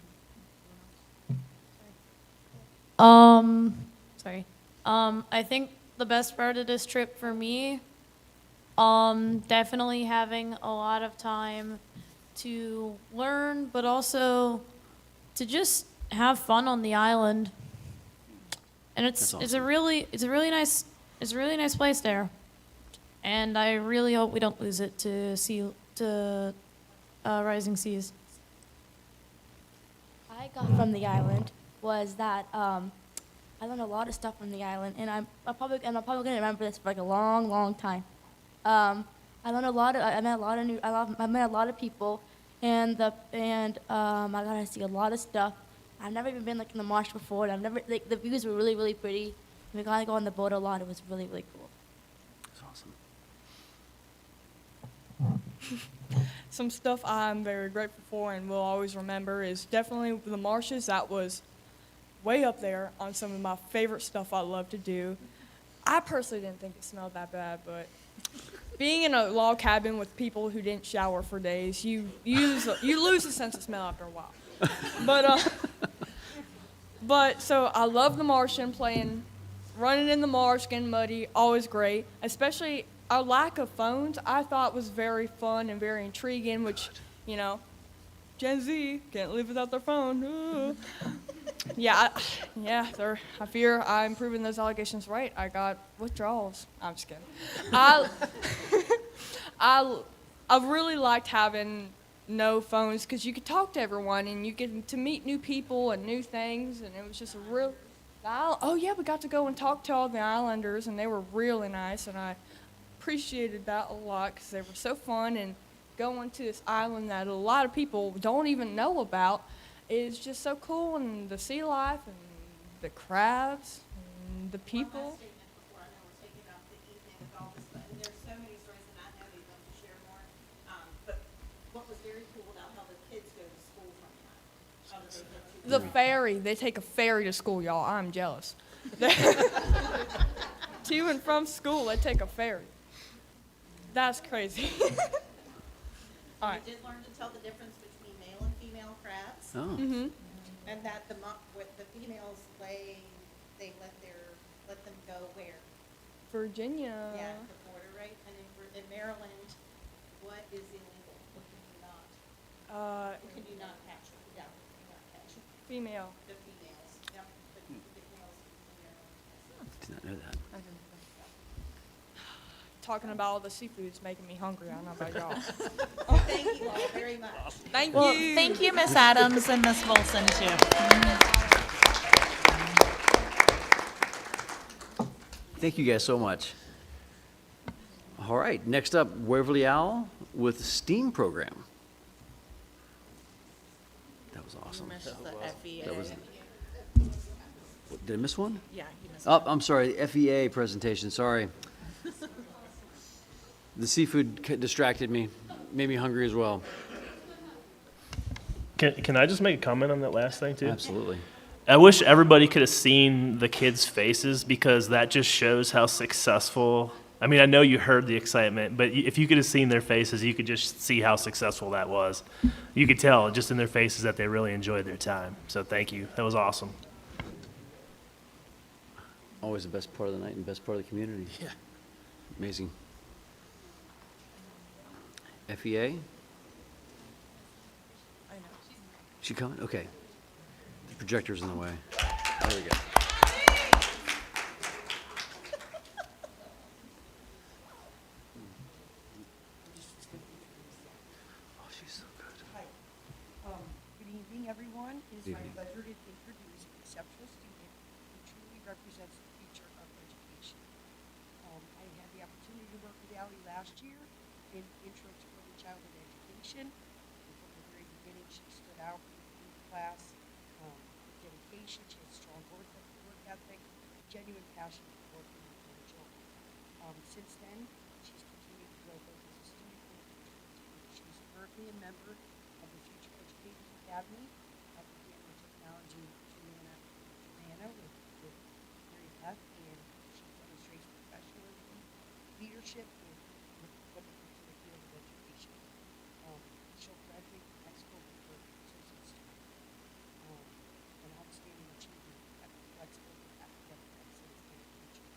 M: I think the best part of this trip for me, definitely having a lot of time to learn, but also to just have fun on the island. And it's a really nice place there. And I really hope we don't lose it to rising seas.
L: I got from the island was that I learned a lot of stuff on the island, and I'm probably gonna remember this for like a long, long time. I learned a lot. I met a lot of people, and I got to see a lot of stuff. I've never even been like in the marsh before, and I've never like the views were really, really pretty. We got to go on the boat a lot. It was really, really cool.
A: That's awesome.
O: Some stuff I'm very grateful for and will always remember is definitely the marshes. That was way up there on some of my favorite stuff I love to do. I personally didn't think it smelled that bad, but being in a log cabin with people who didn't shower for days, you lose the sense of smell after a while. But so I love the marsh and running in the marsh, getting muddy, always great. Especially our lack of phones, I thought was very fun and very intriguing, which, you know, Gen Z can't live without their phone. Ooh. I fear I'm proving those allegations right. I got withdrawals. I'm just kidding. I really liked having no phones because you could talk to everyone and you get to meet new people and new things, and it was just a real. We got to go and talk to all the islanders, and they were really nice, and I appreciated that a lot because they were so fun. And going to this island that a lot of people don't even know about is just so cool, and the sea life and the crabs and the people. The ferry, they take a ferry to school, y'all. I'm jealous. To and from school, they take a ferry. That's crazy. All right.
J: We did learn to tell the difference between male and female crabs.
A: Oh.
O: Mm-hmm.
J: And that with the females they let them go where?
O: Virginia.
J: Yeah, the border, right? And in Maryland, what is illegal? What can you not? What can you not capture? Yeah, what can you not capture?
O: Female.
J: The females. Yep. The females in Maryland.
A: Did not know that.
O: Talking about all the seafood's making me hungry. I don't know about y'all.
J: Thank you all very much.
O: Thank
E: Well,
O: you.
E: thank you, Miss Adams and Miss Wilson, too.
A: Thank you guys so much. All right, next up, Waverly Owl with STEAM program. That was awesome. That was, did I miss one?
J: Yeah, you missed
A: Oh, I'm sorry, FEA presentation, sorry. The seafood distracted me, made me hungry as well.
B: Can I just make a comment on that last thing, too?
A: Absolutely.
B: I wish everybody could have seen the kids' faces because that just shows how successful. I mean, I know you heard the excitement, but if you could have seen their faces, you could just see how successful that was. You could tell just in their faces that they really enjoyed their time. So thank you. That was awesome.
A: Always the best part of the night and best part of the community. Yeah. Amazing. FEA?
O: I know.
A: She coming? Okay. The projector's in the way. There we go. Oh, she's so good.
P: Good evening, everyone. It is my
A: Evening.
P: pleasure to introduce an exceptional student who truly represents the future of education. I had the opportunity to work with Allie last year in Intro to Early Childhood Education. And from the very beginning, she stood out in the class. Dedication, she has strong work ethic, genuine passion for working with children. Since then, she's continued to grow both as a student and a teacher. She's currently a member of the Future Educators Academy at the Campbell Technology Humana with Mary Beth, and she demonstrates professionalism, leadership, and commitment to the field of education. She'll graduate next school with her associate student. An outstanding achievement at the flexible academic excellence in the future.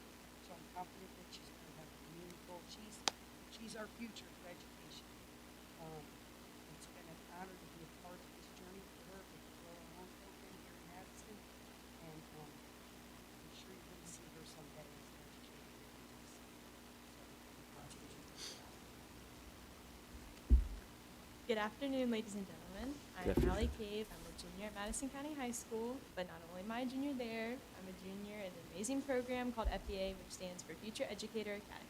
P: So I'm confident that she's going to have a meaningful. She's our future for education. It's been an honor to be a part of this journey for her with the Royal Home program here in Madison, and I'm sure you're going to see her someday as an educator.
Q: Good afternoon, ladies and gentlemen.
A: Good afternoon.
Q: Allie Cave. I'm a junior at Madison County High School, but not only am I a junior there, I'm a junior in an amazing program called FEA, which stands for Future Educator Academy.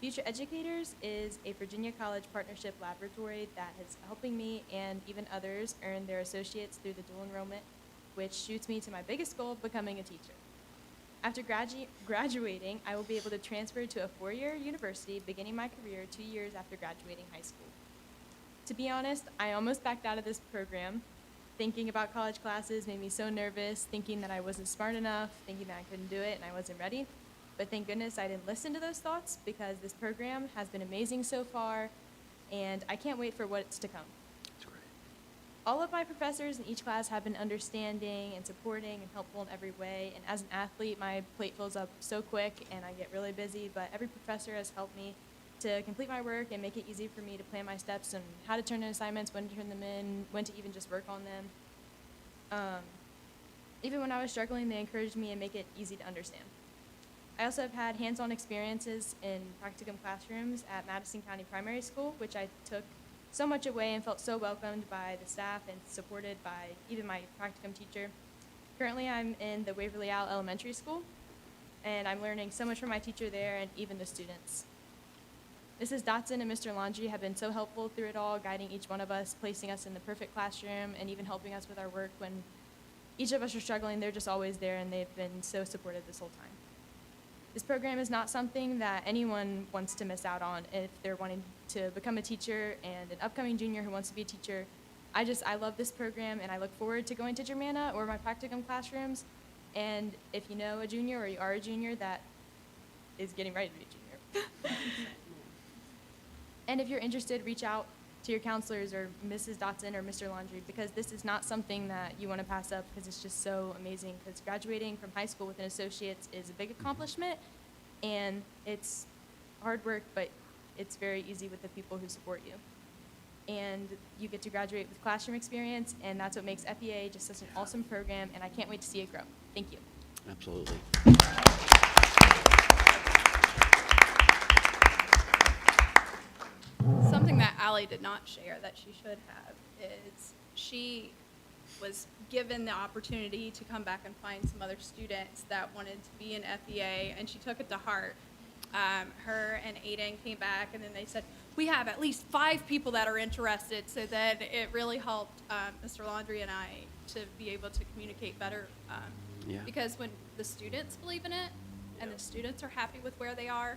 Q: Future Educators is a Virginia College partnership laboratory that is helping me and even others earn their associates through the dual enrollment, which shoots me to my biggest goal of becoming a teacher. After graduating, I will be able to transfer to a 4-year university, beginning my career 2 years after graduating high school. To be honest, I almost backed out of this program. Thinking about college classes made me so nervous, thinking that I wasn't smart enough, thinking that I couldn't do it and I wasn't ready. But thank goodness I didn't listen to those thoughts, because this program has been amazing so far, and I can't wait for what's to come.
A: That's great.
Q: All of my professors in each class have been understanding and supporting and helpful in every way. And as an athlete, my plate fills up so quick and I get really busy, but every professor has helped me to complete my work and make it easy for me to plan my steps and how to turn in assignments, when to turn them in, when to even just work on them. Even when I was struggling, they encouraged me and make it easy to understand. I also have had hands-on experiences in practicum classrooms at Madison County Primary School, which I took so much away and felt so welcomed by the staff and supported by even my practicum teacher. Currently, I'm in the Waverly Owl Elementary School, and I'm learning so much from my teacher there and even the students. Mrs. Dotson and Mr. Laundrie have been so helpful through it all, guiding each one of us, placing us in the perfect classroom, and even helping us with our work when each of us are struggling. They're just always there, and they've been so supportive this whole time. This program is not something that anyone wants to miss out on if they're wanting to become a teacher and an upcoming junior who wants to be a teacher. I love this program, and I look forward to going to Germanna or my practicum classrooms. And if you know a junior or you are a junior that is getting ready to be a junior. And if you're interested, reach out to your counselors or Mrs. Dotson or Mr. Laundrie, because this is not something that you want to pass up, because it's just so amazing. Because graduating from high school with an associate's is a big accomplishment, and it's hard work, but it's very easy with the people who support you. And you get to graduate with classroom experience, and that's what makes FEA just such an awesome program, and I can't wait to see it grow. Thank you.
A: Absolutely.
R: Something that Allie did not share that she should have is she was given the opportunity to come back and find some other students that wanted to be in FEA, and she took it to heart. Her and Aiden came back, and then they said, we have at least 5 people that are interested, so then it really helped Mr. Laundrie and I to be able to communicate better.
A: Yeah.
R: Because when the students believe in it and the students are happy with where they are,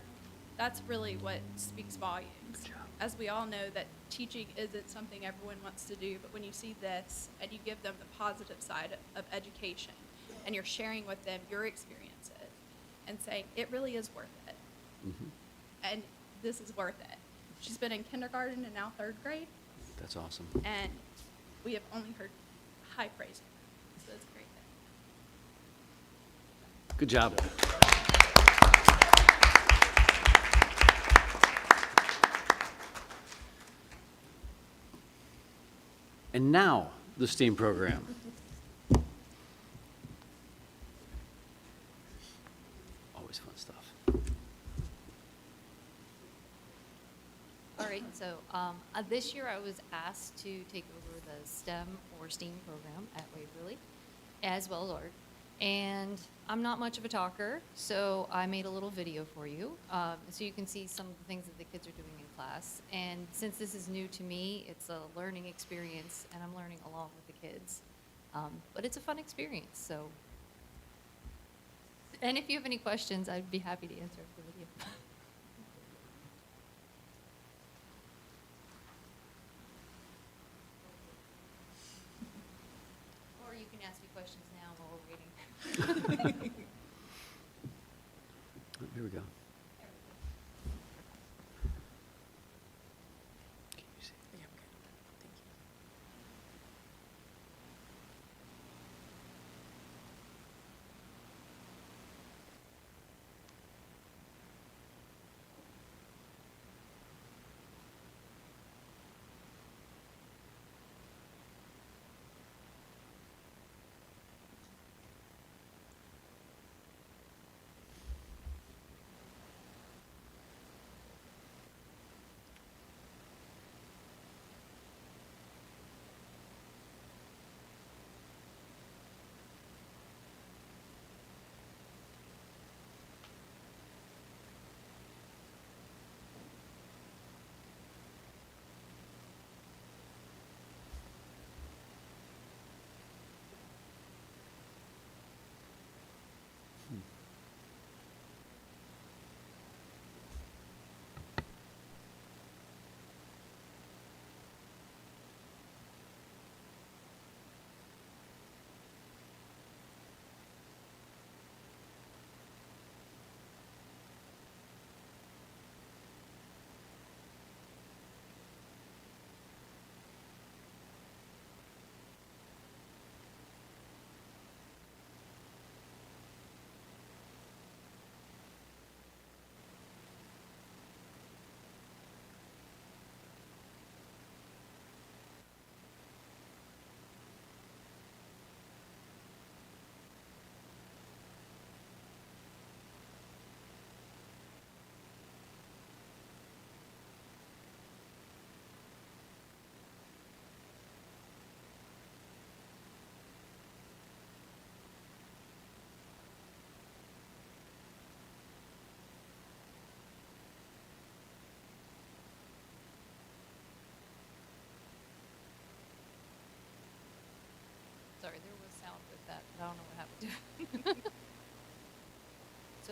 R: that's really what speaks volumes. As we all know that teaching isn't something everyone wants to do, but when you see this and you give them the positive side of education and you're sharing with them your experiences and saying, it really is worth it.
A: Mm-hmm.
R: And this is worth it. She's been in kindergarten and now 3rd grade,
A: That's awesome.
R: and we have only heard high praise. So it's a great thing.
A: Good job. And now, the STEAM program. Always fun stuff.
S: All right, so this year I was asked to take over the STEM or STEAM program at Waverly, as well as art. And I'm not much of a talker, so I made a little video for you, so you can see some of the things that the kids are doing in class. And since this is new to me, it's a learning experience, and I'm learning along with the kids. But it's a fun experience, so. And if you have any questions, I'd be happy to answer the video. Or you can ask me questions now while we're waiting.
A: Here we go.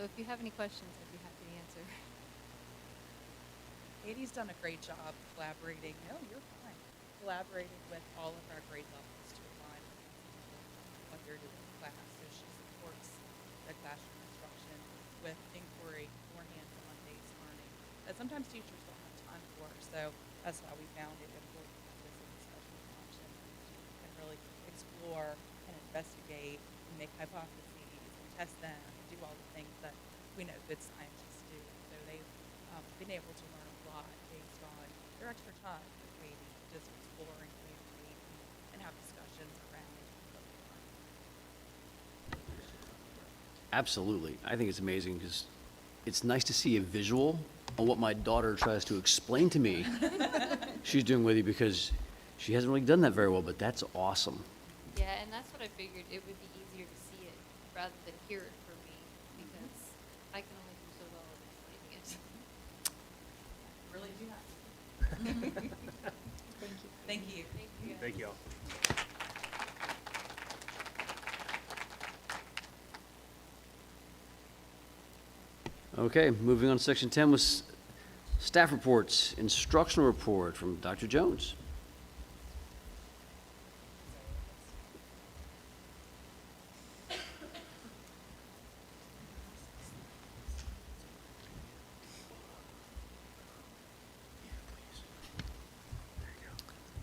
S: So if you have any questions, I'd be happy to answer.
T: Katie's done a great job collaborating. No, you're fine. Collaborating with all of our grade levels to align what they're doing in class. So she supports the classroom instruction with inquiry, more hands-on based learning that sometimes teachers don't have time for. So that's why we found it important to have this as a special function and really explore and investigate and make hypotheses and test them and do all the things that we know good scientists do. So they've been able to learn a lot based on their extra time with Katie, just exploring, communicating, and have discussions around what we learn.
A: Absolutely. I think it's amazing because it's nice to see a visual on what my daughter tries to explain to me she's doing with you, because she hasn't really done that very well, but that's awesome.
S: Yeah, and that's what I figured. It would be easier to see it rather than hear it for me, because I can only do so well at explaining it.
T: Really do not.
S: Thank you.
T: Thank you.
B: Thank you all.
A: Okay, moving on to section 10 was staff reports, instructional report from Dr. Jones.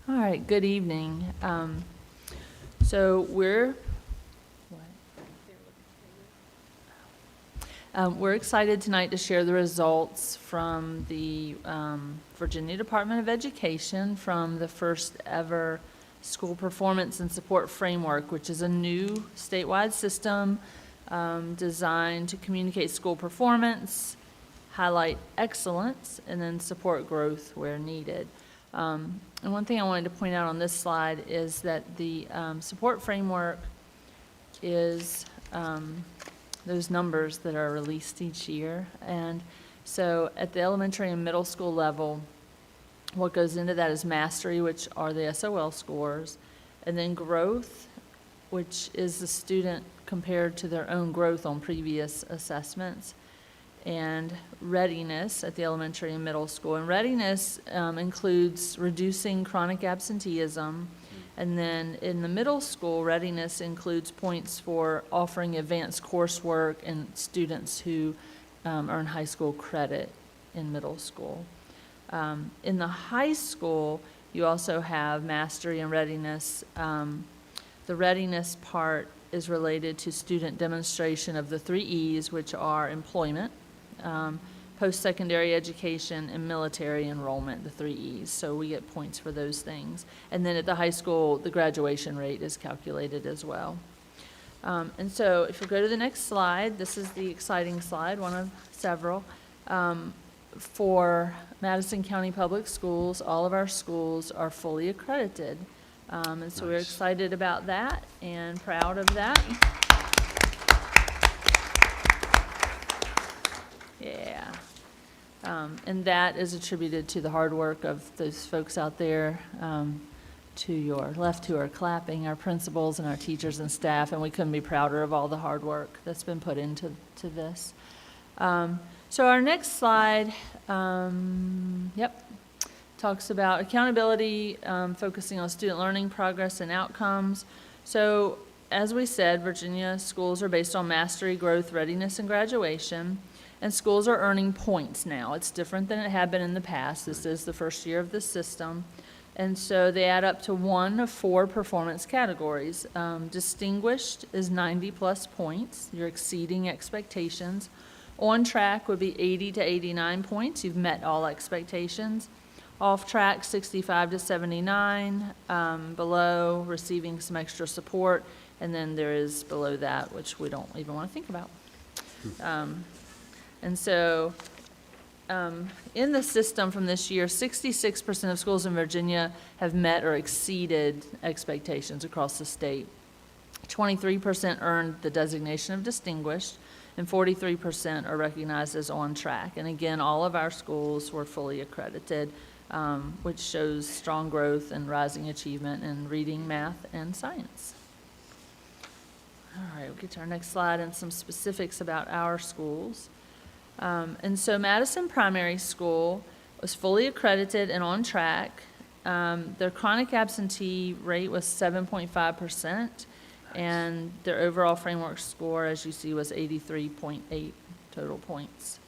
U: All right, good evening. So we're excited tonight to share the results from the Virginia Department of Education from the first ever School Performance and Support Framework, which is a new statewide system designed to communicate school performance, highlight excellence, and then support growth where needed. And one thing I wanted to point out on this slide is that the support framework is those numbers that are released each year. And so at the elementary and middle school level, what goes into that is mastery, which are the SOL scores, and then growth, which is the student compared to their own growth on previous assessments, and readiness at the elementary and middle school. And readiness includes reducing chronic absenteeism. And then in the middle school, readiness includes points for offering advanced coursework and students who earn high school credit in middle school. In the high school, you also have mastery and readiness. The readiness part is related to student demonstration of the 3 E's, which are employment, post-secondary education, and military enrollment, the 3 E's. So we get points for those things. And then at the high school, the graduation rate is calculated as well. And so if you go to the next slide, this is the exciting slide, one of several. For Madison County Public Schools, all of our schools are fully accredited. And so we're excited about that and proud of that. Yeah. And that is attributed to the hard work of those folks out there to your left who are clapping, our principals and our teachers and staff, and we couldn't be prouder of all the hard work that's been put into this. So our next slide, talks about accountability, focusing on student learning progress and outcomes. So as we said, Virginia schools are based on mastery, growth, readiness, and graduation. And schools are earning points now. It's different than it had been in the past. This is the first year of the system. And so they add up to 1 of 4 performance categories. Distinguished is 90 plus points. You're exceeding expectations. On track would be 80 to 89 points. You've met all expectations. Off track, 65 to 79. Below, receiving some extra support. And then there is below that, which we don't even want to think about. And so in the system from this year, 66% of schools in Virginia have met or exceeded expectations across the state. 23% earned the designation of distinguished, and 43% are recognized as on track. And again, all of our schools were fully accredited, which shows strong growth and rising achievement in reading, math, and science. All right, we'll get to our next slide and some specifics about our schools. And so Madison Primary School was fully accredited and on track. Their chronic absentee rate was 7.5%, and their overall framework score, as you see, was 83.8 total points.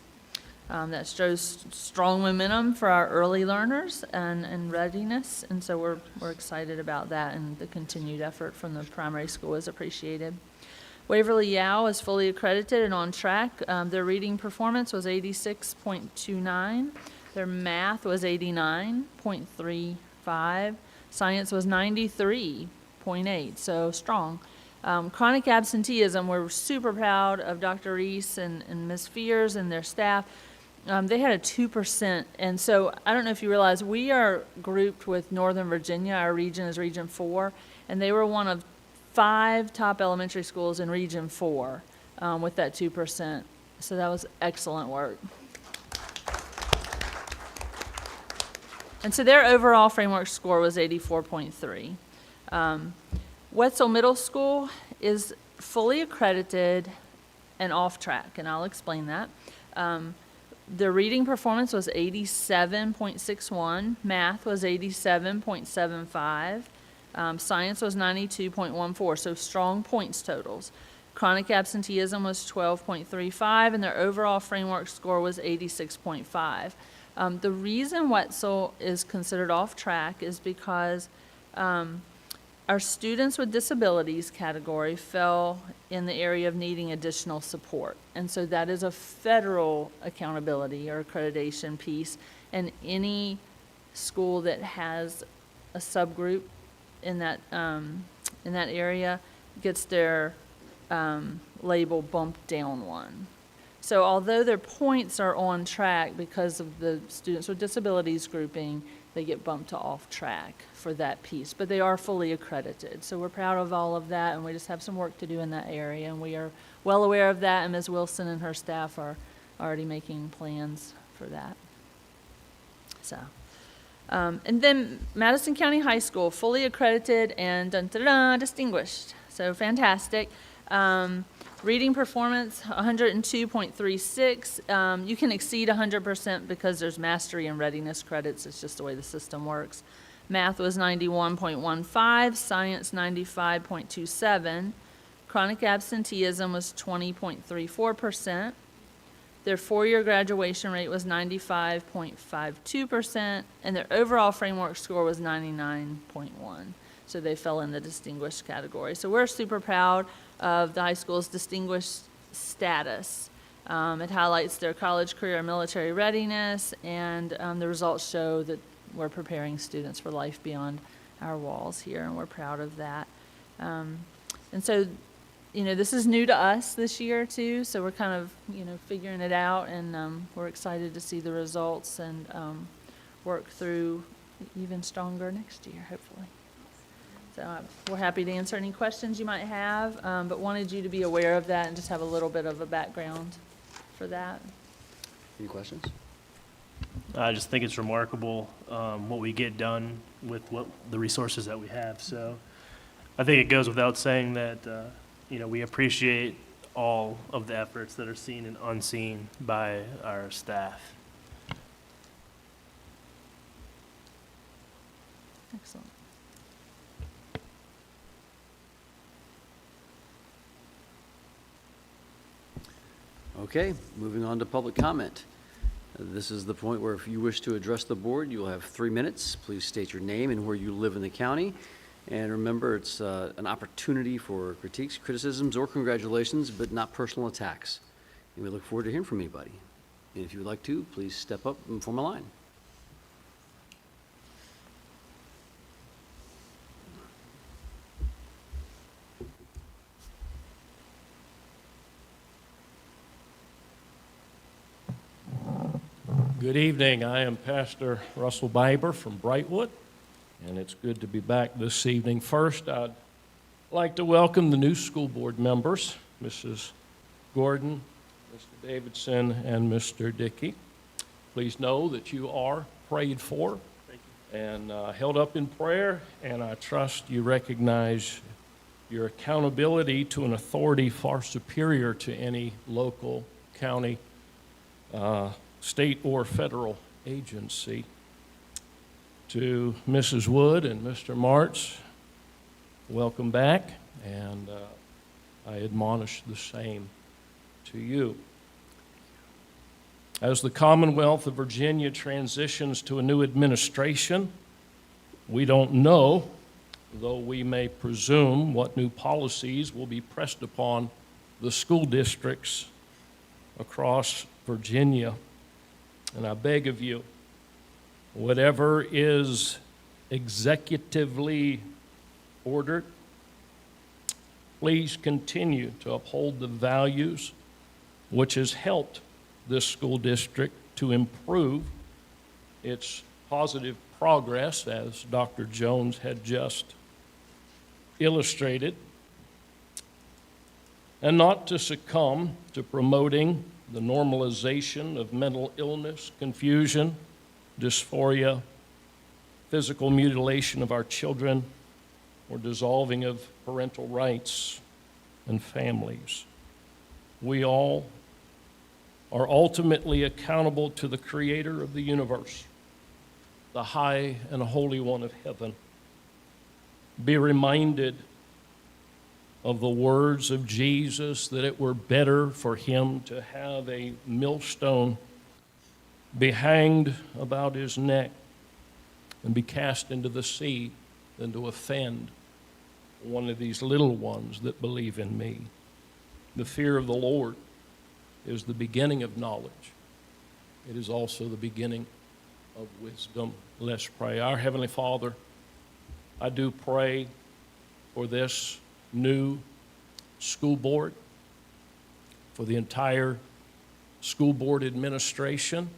U: That shows strong momentum for our early learners and readiness, and so we're excited about that, and the continued effort from the primary school is appreciated. Waverly Yao is fully accredited and on track. Their reading performance was 86.29. Their math was 89.35. Science was 93.8, so strong. Chronic absenteeism, we're super proud of Dr. Reese and Ms. Fears and their staff. They had a 2%, and so I don't know if you realize, we are grouped with Northern Virginia. Our region is Region 4, and they were one of 5 top elementary schools in Region 4 with that 2%. So that was excellent work. And so their overall framework score was 84.3. Wetzel Middle School is fully accredited and off track, and I'll explain that. Their reading performance was 87.61, math was 87.75, science was 92.14, so strong points totals. Chronic absenteeism was 12.35, and their overall framework score was 86.5. The reason Wetzel is considered off track is because our students with disabilities category fell in the area of needing additional support. And so that is a federal accountability or accreditation piece. And any school that has a subgroup in that area gets their label bumped down one. So although their points are on track because of the students with disabilities grouping, they get bumped to off track for that piece, but they are fully accredited. So we're proud of all of that, and we just have some work to do in that area, and we are well aware of that, and Ms. Wilson and her staff are already making plans for that. So, and then Madison County High School, fully accredited and distinguished. So fantastic. Reading performance, 102.36. You can exceed 100% because there's mastery and readiness credits. It's just the way the system works. Math was 91.15, science 95.27. Chronic absenteeism was 20.34%. Their 4-year graduation rate was 95.52%, and their overall framework score was 99.1. So they fell in the distinguished category. So we're super proud of the high school's distinguished status. It highlights their college, career, and military readiness, and the results show that we're preparing students for life beyond our walls here, and we're proud of that. And so, you know, this is new to us this year too, so we're kind of, you know, figuring it out, and we're excited to see the results and work through even stronger next year, hopefully. So we're happy to answer any questions you might have, but wanted you to be aware of that and just have a little bit of a background for that.
A: Any questions?
B: I just think it's remarkable what we get done with the resources that we have. So I think it goes without saying that you know, we appreciate all of the efforts that are seen and unseen by our staff.
U: Excellent.
A: Okay, moving on to public comment. This is the point where if you wish to address the board, you'll have 3 minutes. Please state your name and where you live in the county. And remember, it's an opportunity for critiques, criticisms, or congratulations, but not personal attacks. And we look forward to hearing from anybody. And if you would like to, please step up and form a line.
D: Good evening. I am Pastor Russell Biber from Brightwood, and it's good to be back this evening. First, I'd like to welcome the new school board members, Mrs. Gordon, Mr. Davidson, and Mr. Dickey. Please know that you are prayed for and held up in prayer, and I trust you recognize your accountability to an authority far superior to any local, county, state, or federal agency. To Mrs. Wood and Mr. Martz, welcome back, and I admonish the same to you. As the Commonwealth of Virginia transitions to a new administration, we don't know, though we may presume, what new policies will be pressed upon the school districts across Virginia. And I beg of you, whatever is executively ordered, please continue to uphold the values which has helped this school district to improve its positive progress, as Dr. Jones had just illustrated, and not to succumb to promoting the normalization of mental illness, confusion, dysphoria, physical mutilation of our children, or dissolving of parental rights and families. We all are ultimately accountable to the Creator of the universe, the high and holy one of heaven. Be reminded of the words of Jesus that it were better for him to have a millstone be hanged about his neck and be cast into the sea than to offend one of these little ones that believe in me. The fear of the Lord is the beginning of knowledge. It is also the beginning of wisdom. Let's pray. Our Heavenly Father, I do pray for this new school board, for the entire school board administration.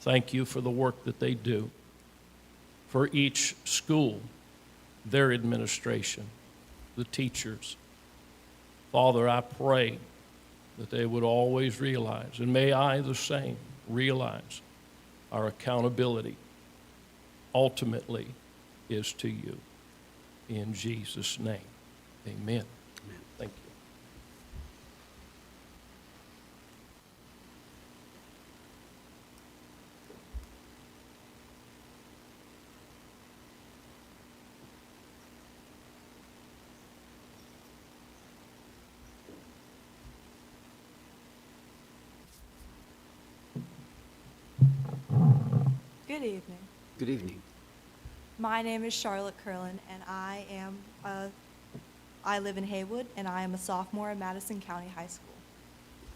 D: Thank you for the work that they do. For each school, their administration, the teachers. Father, I pray that they would always realize, and may I the same, realize our accountability ultimately is to you. In Jesus' name, amen. Thank you.
G: Good evening.
A: Good evening.
G: My name is Charlotte Curlin, and I live in Haywood, and I am a sophomore at Madison County High School.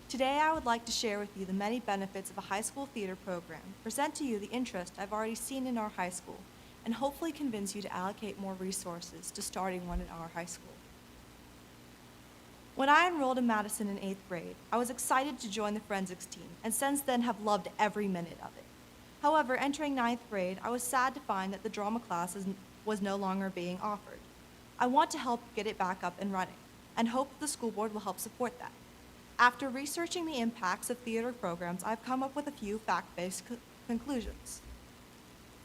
G: Today, I would like to share with you the many benefits of a high school theater program, present to you the interest I've already seen in our high school, and hopefully convince you to allocate more resources to starting one in our high school. When I enrolled in Madison in 8th grade, I was excited to join the forensics team, and since then have loved every minute of it. However, entering 9th grade, I was sad to find that the drama class was no longer being offered. I want to help get it back up and running, and hope the school board will help support that. After researching the impacts of theater programs, I've come up with a few fact-based conclusions.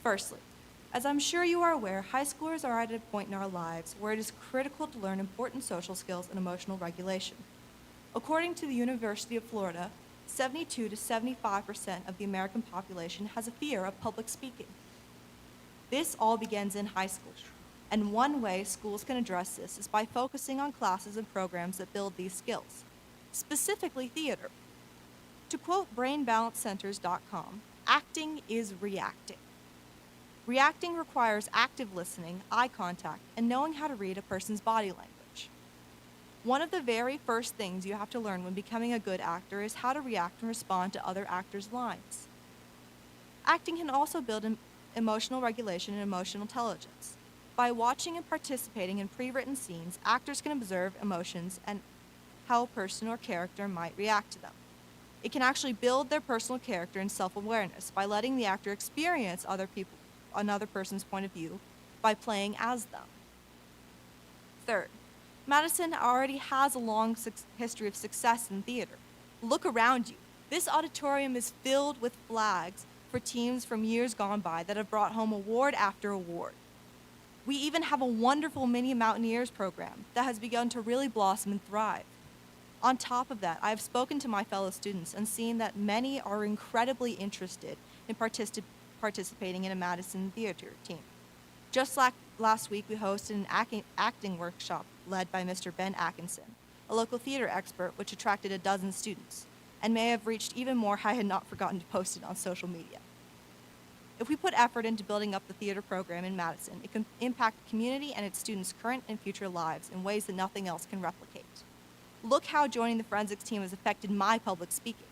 G: Firstly, as I'm sure you are aware, high schoolers are at a point in our lives where it is critical to learn important social skills and emotional regulation. According to the University of Florida, 72 to 75% of the American population has a fear of public speaking. This all begins in high school, and one way schools can address this is by focusing on classes and programs that build these skills, specifically theater. To quote BrainBalanceCenters.com, acting is reacting. Reacting requires active listening, eye contact, and knowing how to read a person's body language. One of the very first things you have to learn when becoming a good actor is how to react and respond to other actors' lines. Acting can also build emotional regulation and emotional intelligence. By watching and participating in pre-written scenes, actors can observe emotions and how a person or character might react to them. It can actually build their personal character and self-awareness by letting the actor experience another person's point of view by playing as them. Third, Madison already has a long history of success in theater. Look around you. This auditorium is filled with flags for teams from years gone by that have brought home award after award. We even have a wonderful Mini Mountaineers program that has begun to really blossom and thrive. On top of that, I have spoken to my fellow students and seen that many are incredibly interested in participating in a Madison theater team. Just like last week, we hosted an acting workshop led by Mr. Ben Atkinson, a local theater expert, which attracted a dozen students, and may have reached even more had I had not forgotten to post it on social media. If we put effort into building up the theater program in Madison, it can impact the community and its students' current and future lives in ways that nothing else can replicate. Look how joining the forensics team has affected my public speaking.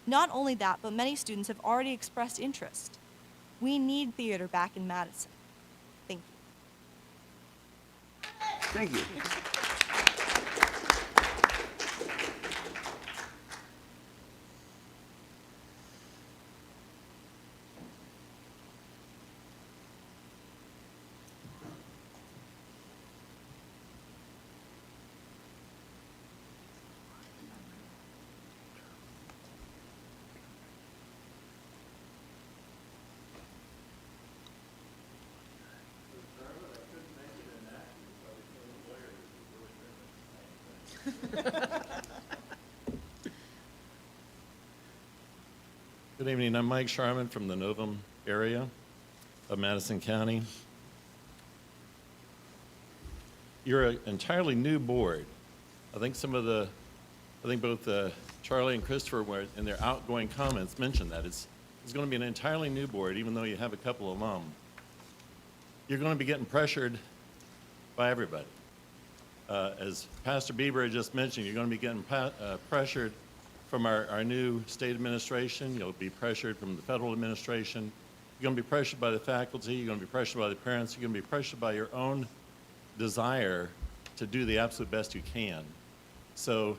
G: Not only that, but many students have already expressed interest. We need theater back in Madison. Thank you.
A: Thank you.
F: Good evening. I'm Mike Sharman from the Novum area of Madison County. You're an entirely new board. I think both Charlie and Christopher were in their outgoing comments mentioned that it's going to be an entirely new board, even though you have a couple of alum. You're going to be getting pressured by everybody. As Pastor Bieber just mentioned, you're going to be getting pressured from our new state administration. You'll be pressured from the federal administration. You're going to be pressured by the faculty. You're going to be pressured by the parents. You're going to be pressured by your own desire to do the absolute best you can. So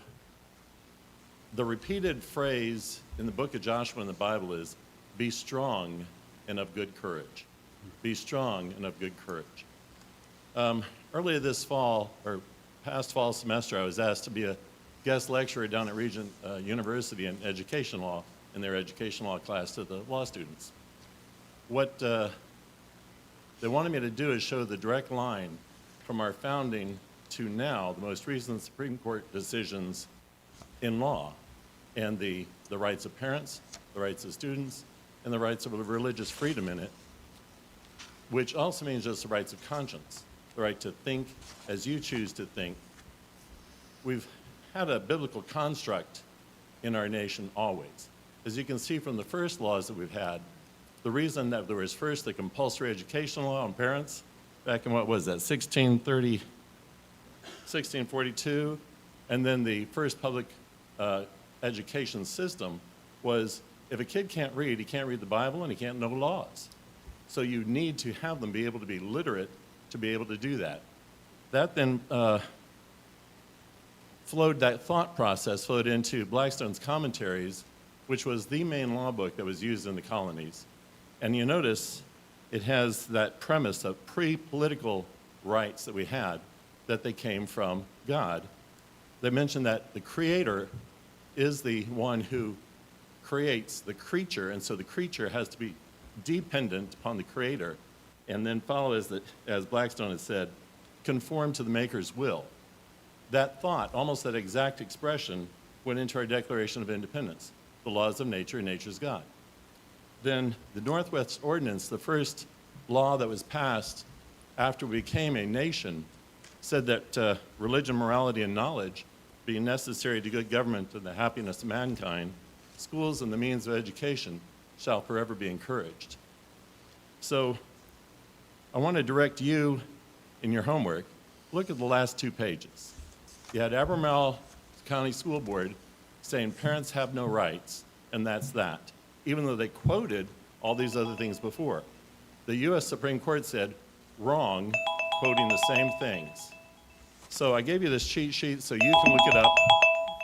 F: the repeated phrase in the book of Joshua in the Bible is, be strong and of good courage. Be strong and of good courage. Earlier this fall, or past fall semester, I was asked to be a guest lecturer down at Regent University in education law, in their education law class to the law students. What they wanted me to do is show the direct line from our founding to now, the most recent Supreme Court decisions in law, and the rights of parents, the rights of students, and the rights of religious freedom in it, which also means just the rights of conscience, the right to think as you choose to think. We've had a biblical construct in our nation always. As you can see from the first laws that we've had, the reason that there was first the compulsory education law on parents, back in what was that, 1642, and then the first public education system was, if a kid can't read, he can't read the Bible and he can't know laws. So you need to have them be able to be literate to be able to do that. That then that thought process flowed into Blackstone's Commentaries, which was the main law book that was used in the colonies. And you notice it has that premise of pre-political rights that we had, that they came from God. They mentioned that the Creator is the one who creates the creature, and so the creature has to be dependent upon the Creator, and then follow, as Blackstone has said, conform to the Maker's will. That thought, almost that exact expression, went into our Declaration of Independence, the laws of nature and nature's God. Then the Northwest Ordinance, the first law that was passed after we became a nation, said that religion, morality, and knowledge, being necessary to good government and the happiness of mankind, schools and the means of education shall forever be encouraged. So I want to direct you in your homework, look at the last 2 pages. You had Albemarle County School Board saying parents have no rights, and that's that, even though they quoted all these other things before. The U.S. Supreme Court said, wrong, quoting the same things. So I gave you this cheat sheet so you can look it up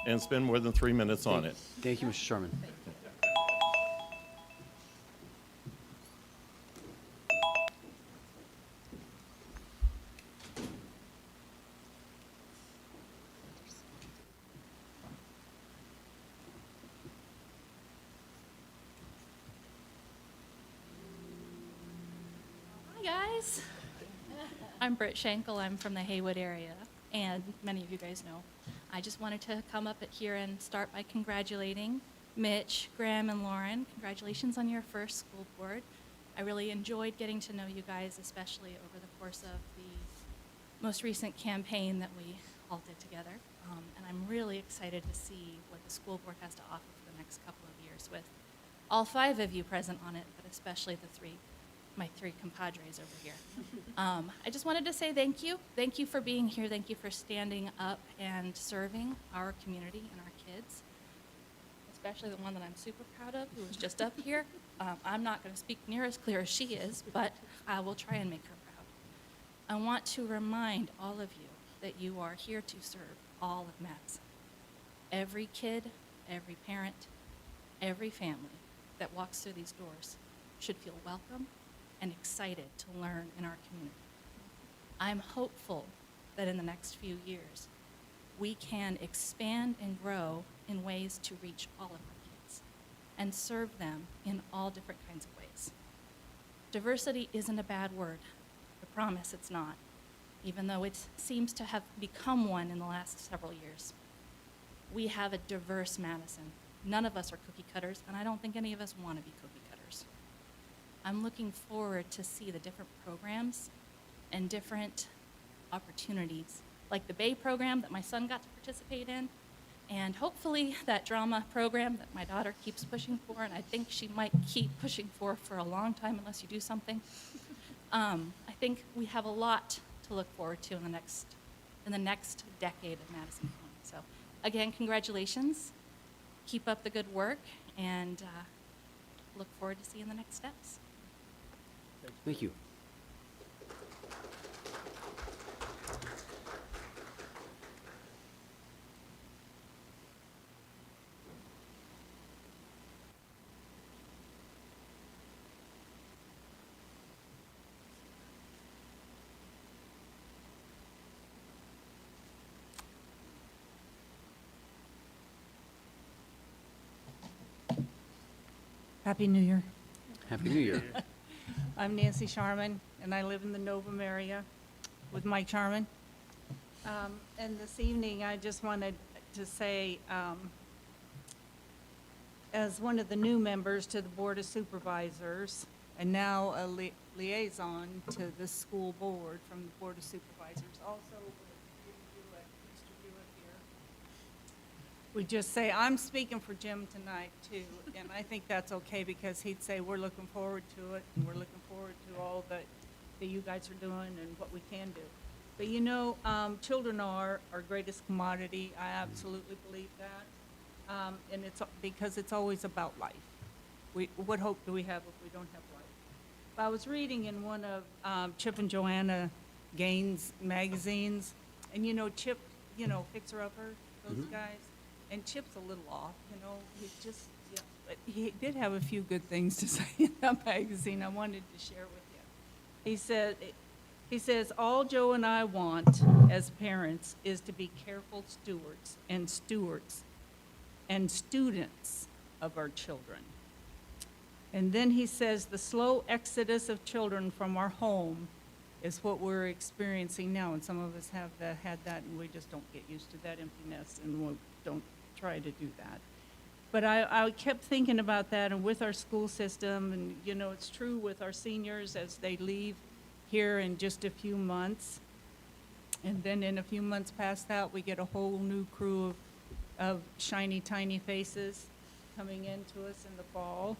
F: and spend more than 3 minutes on it.
A: Thank you, Mr. Sharman.
V: Hi, guys.
H: I'm Britt Schenkel. I'm from the Haywood area, and many of you guys know. I just wanted to come up here and start by congratulating Mitch, Graham, and Lauren. Congratulations on your first school board. I really enjoyed getting to know you guys, especially over the course of the most recent campaign that we all did together. And I'm really excited to see what the school board has to offer for the next couple of years with all 5 of you present on it, but especially my three compadres over here. I just wanted to say thank you. Thank you for being here. Thank you for standing up and serving our community and our kids, especially the one that I'm super proud of, who was just up here. I'm not going to speak near as clear as she is, but I will try and make her proud. I want to remind all of you that you are here to serve all of Madison. Every kid, every parent, every family that walks through these doors should feel welcome and excited to learn in our community. I'm hopeful that in the next few years, we can expand and grow in ways to reach all of our kids and serve them in all different kinds of ways. Diversity isn't a bad word. I promise it's not, even though it seems to have become one in the last several years. We have a diverse Madison. None of us are cookie cutters, and I don't think any of us want to be cookie cutters. I'm looking forward to see the different programs and different opportunities, like the Bay program that my son got to participate in, and hopefully that drama program that my daughter keeps pushing for, and I think she might keep pushing for a long time unless you do something. I think we have a lot to look forward to in the next decade of Madison County. So again, congratulations. Keep up the good work, and look forward to seeing the next steps.
A: Thank you.
V: Happy New Year.
A: Happy New Year.
V: I'm Nancy Sharman, and I live in the Novum area with Mike Sharman. And this evening, I just wanted to say, as one of the new members to the Board of Supervisors, and now a liaison to the school board from the Board of Supervisors, also Mr. Hewitt here, we just say, I'm speaking for Jim tonight, too, and I think that's okay, because he'd say, we're looking forward to it, and we're looking forward to all that you guys are doing and what we can do. But you know, children are our greatest commodity. I absolutely believe that. And it's because it's always about life. What hope do we have if we don't have life? But I was reading in one of Chip and Joanna Gaines magazines, and you know, Chip, you know, Fixer Upper, those guys, and Chip's a little off, you know, but he did have a few good things to say in that magazine I wanted to share with you. He says, all Joe and I want as parents is to be careful stewards and students of our children. And then he says, the slow exodus of children from our home is what we're experiencing now. And some of us have had that, and we just don't get used to that empty nest, and we don't try to do that. But I kept thinking about that, and with our school system, and you know, it's true with our seniors as they leave here in just a few months. And then in a few months past that, we get a whole new crew of shiny, tiny faces coming into us in the fall.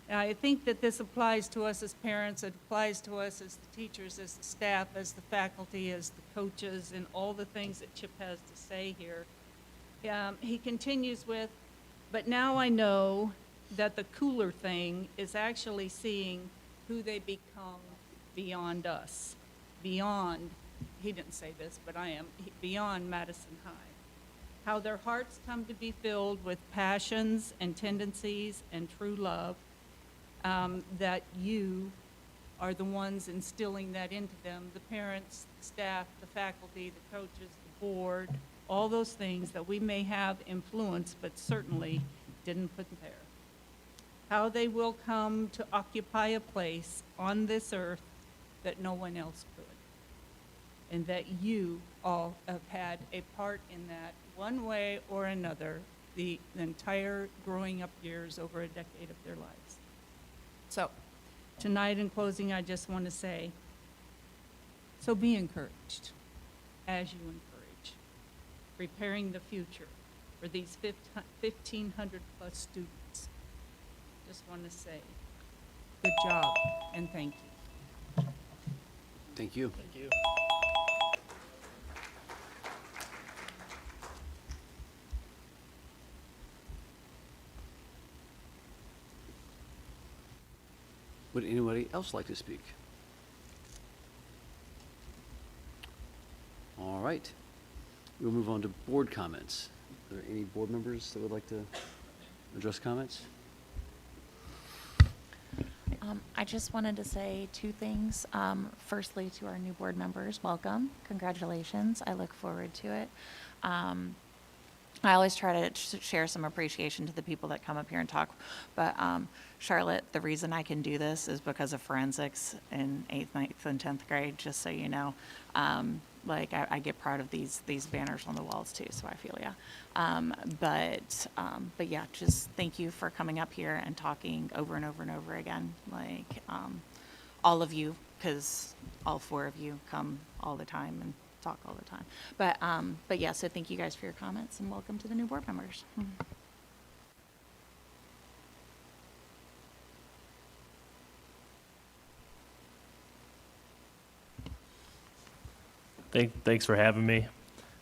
V: And I think that this applies to us as parents, it applies to us as the teachers, as the staff, as the faculty, as the coaches, and all the things that Chip has to say here. He continues with, but now I know that the cooler thing is actually seeing who they become beyond us, beyond, he didn't say this, but I am, beyond Madison High. How their hearts come to be filled with passions and tendencies and true love, that you are the ones instilling that into them, the parents, the staff, the faculty, the coaches, the board, all those things that we may have influence, but certainly didn't put there. How they will come to occupy a place on this earth that no one else could. and that you all have had a part in that one way or another the entire growing up years over a decade of their lives. So tonight in closing, I just want to say, so be encouraged as you encourage, preparing the future for these 1,500 plus students. Just want to say, good job and thank you.
A: Thank you.
B: Thank you.
A: Would anybody else like to speak? All right. We'll move on to board comments. Are there any board members that would like to address comments?
E: I just wanted to say two things. Firstly, to our new board members, welcome. Congratulations. I look forward to it. I always try to share some appreciation to the people that come up here and talk. But Charlotte, the reason I can do this is because of forensics in 8th, 9th, and 10th grade, just so you know. I get proud of these banners on the walls too, so I feel ya. But yeah, just thank you for coming up here and talking over and over and over again. All of you, because all 4 of you come all the time and talk all the time. But yeah, so thank you guys for your comments and welcome to the new board members.
B: Thanks for having me,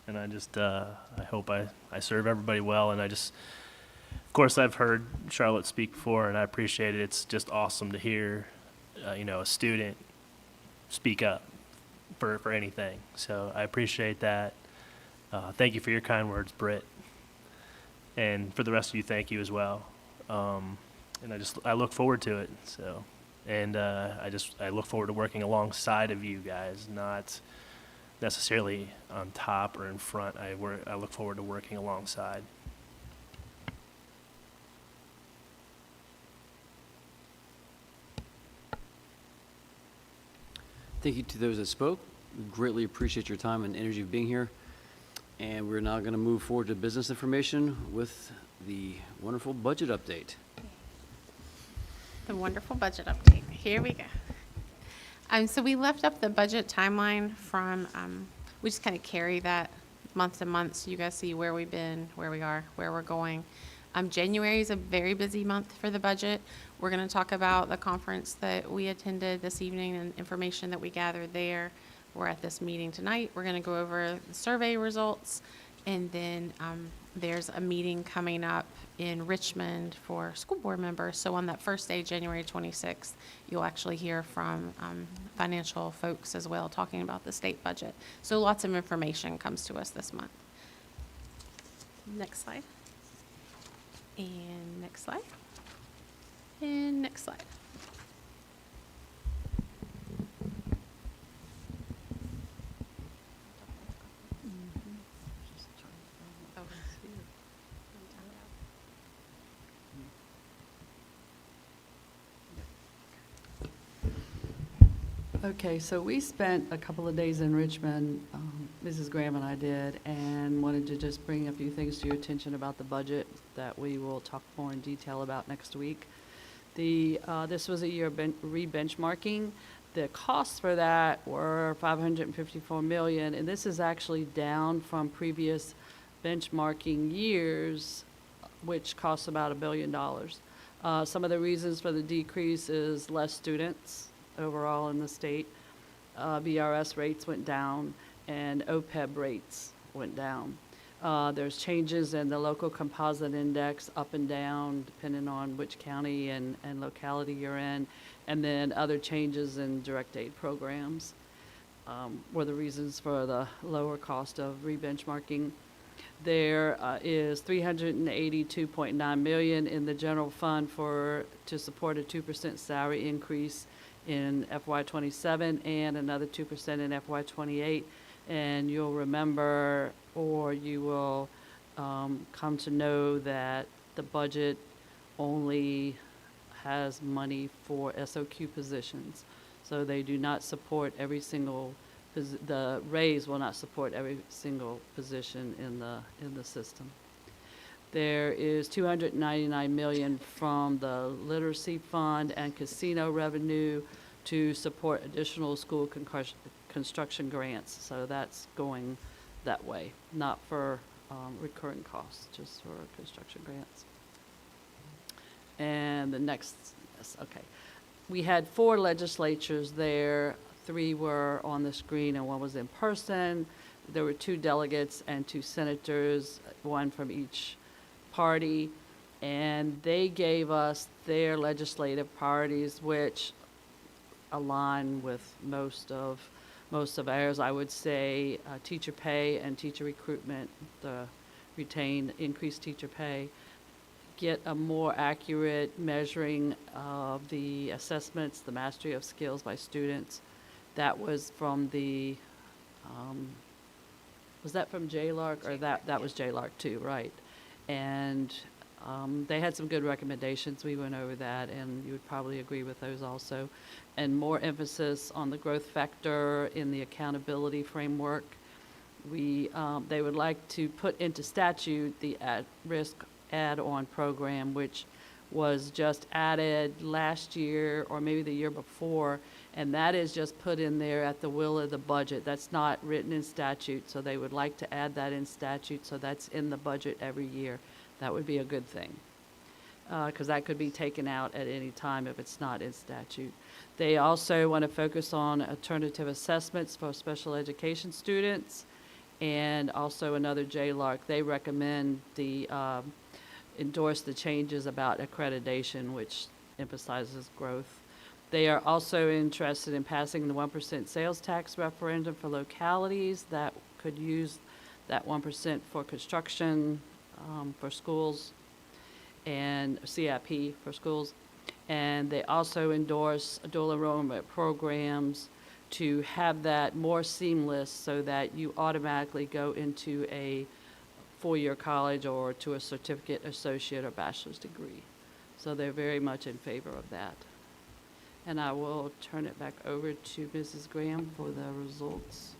B: and I just I hope I serve everybody well, and of course I've heard Charlotte speak before, and I appreciate it. It's just awesome to hear a student speak up for anything, so I appreciate that. Thank you for your kind words, Britt, and for the rest of you, thank you as well. And I look forward to it. So, and I look forward to working alongside of you guys, not necessarily on top or in front. I look forward to working alongside.
A: Thank you to those that spoke. We greatly appreciate your time and energy of being here. And we're now going to move forward to business information with the wonderful budget update.
C: The wonderful budget update. Here we go. So we left up the budget timeline from, we just kind of carry that month to month so you guys see where we've been, where we are, where we're going. January is a very busy month for the budget. We're going to talk about the conference that we attended this evening and information that we gathered there. We're at this meeting tonight. We're going to go over the survey results, and then there's a meeting coming up in Richmond for school board members. So on that first day, January 26th, you'll actually hear from financial folks as well, talking about the state budget. So lots of information comes to us this month. Next slide. And next slide. And next slide.
I: Okay, so we spent a couple of days in Richmond, Mrs. Graham and I did, and wanted to just bring a few things to your attention about the budget that we will talk more in detail about next week. This was a year of re-benchmarking. The costs for that were $554 million, and this is actually down from previous benchmarking years, which costs about $1 billion. Some of the reasons for the decrease is less students overall in the state. VRS rates went down and OPEB rates went down. There's changes in the local composite index up and down depending on which county and locality you're in, and then other changes in direct aid programs were the reasons for the lower cost of re-benchmarking. There is $382.9 million in the general fund to support a 2% salary increase in FY27 and another 2% in FY28. And you'll remember, or you will come to know, that the budget only has money for SOQ positions. So they do not support every single the raise will not support every single position in the system. There is $299 million from the literacy fund and casino revenue to support additional school construction grants. So that's going that way, not for recurring costs, just for construction grants. And the next, yes, okay. We had 4 legislatures there. 3 were on the screen and 1 was in person. There were 2 delegates and 2 senators, 1 from each party, and they gave us their legislative priorities, which align with most of ours. I would say teacher pay and teacher recruitment, retain increased teacher pay, get a more accurate measuring of the assessments, the mastery of skills by students. That was from the, was that from JLARC, or that was JLARC too, right? And they had some good recommendations. We went over that, and you would probably agree with those also. And more emphasis on the growth factor in the accountability framework. They would like to put into statute the at-risk add-on program, which was just added last year or maybe the year before, and that is just put in there at the will of the budget. That's not written in statute, so they would like to add that in statute, so that's in the budget every year. That would be a good thing, because that could be taken out at any time if it's not in statute. They also want to focus on alternative assessments for special education students, and also another JLARC. They recommend endorse the changes about accreditation, which emphasizes growth. They are also interested in passing the 1% sales tax referendum for localities that could use that 1% for construction for schools and CIP for schools. And they also endorse dual enrollment programs to have that more seamless so that you automatically go into a 4-year college or to a certificate, associate, or bachelor's degree. So they're very much in favor of that. And I will turn it back over to Mrs. Graham for the results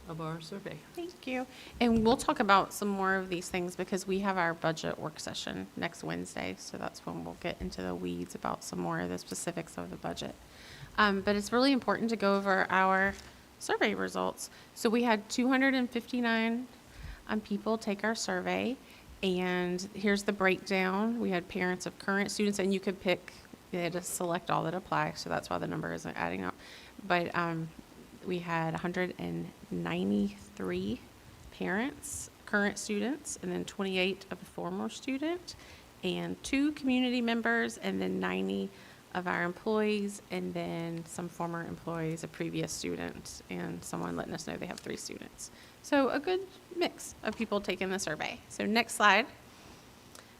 I: of our survey.
C: Thank you. And we'll talk about some more of these things because we have our budget work session next Wednesday. So that's when we'll get into the weeds about some more of the specifics of the budget. But it's really important to go over our survey results. So we had 259 people take our survey, and here's the breakdown. We had parents of current students, and you could pick, you had to select all that apply, so that's why the number isn't adding up. But we had 193 parents, current students, and then 28 of a former student, and 2 community members, and then 90 of our employees, and then some former employees, a previous student, and someone letting us know they have 3 students. So a good mix of people taking the survey. So next slide.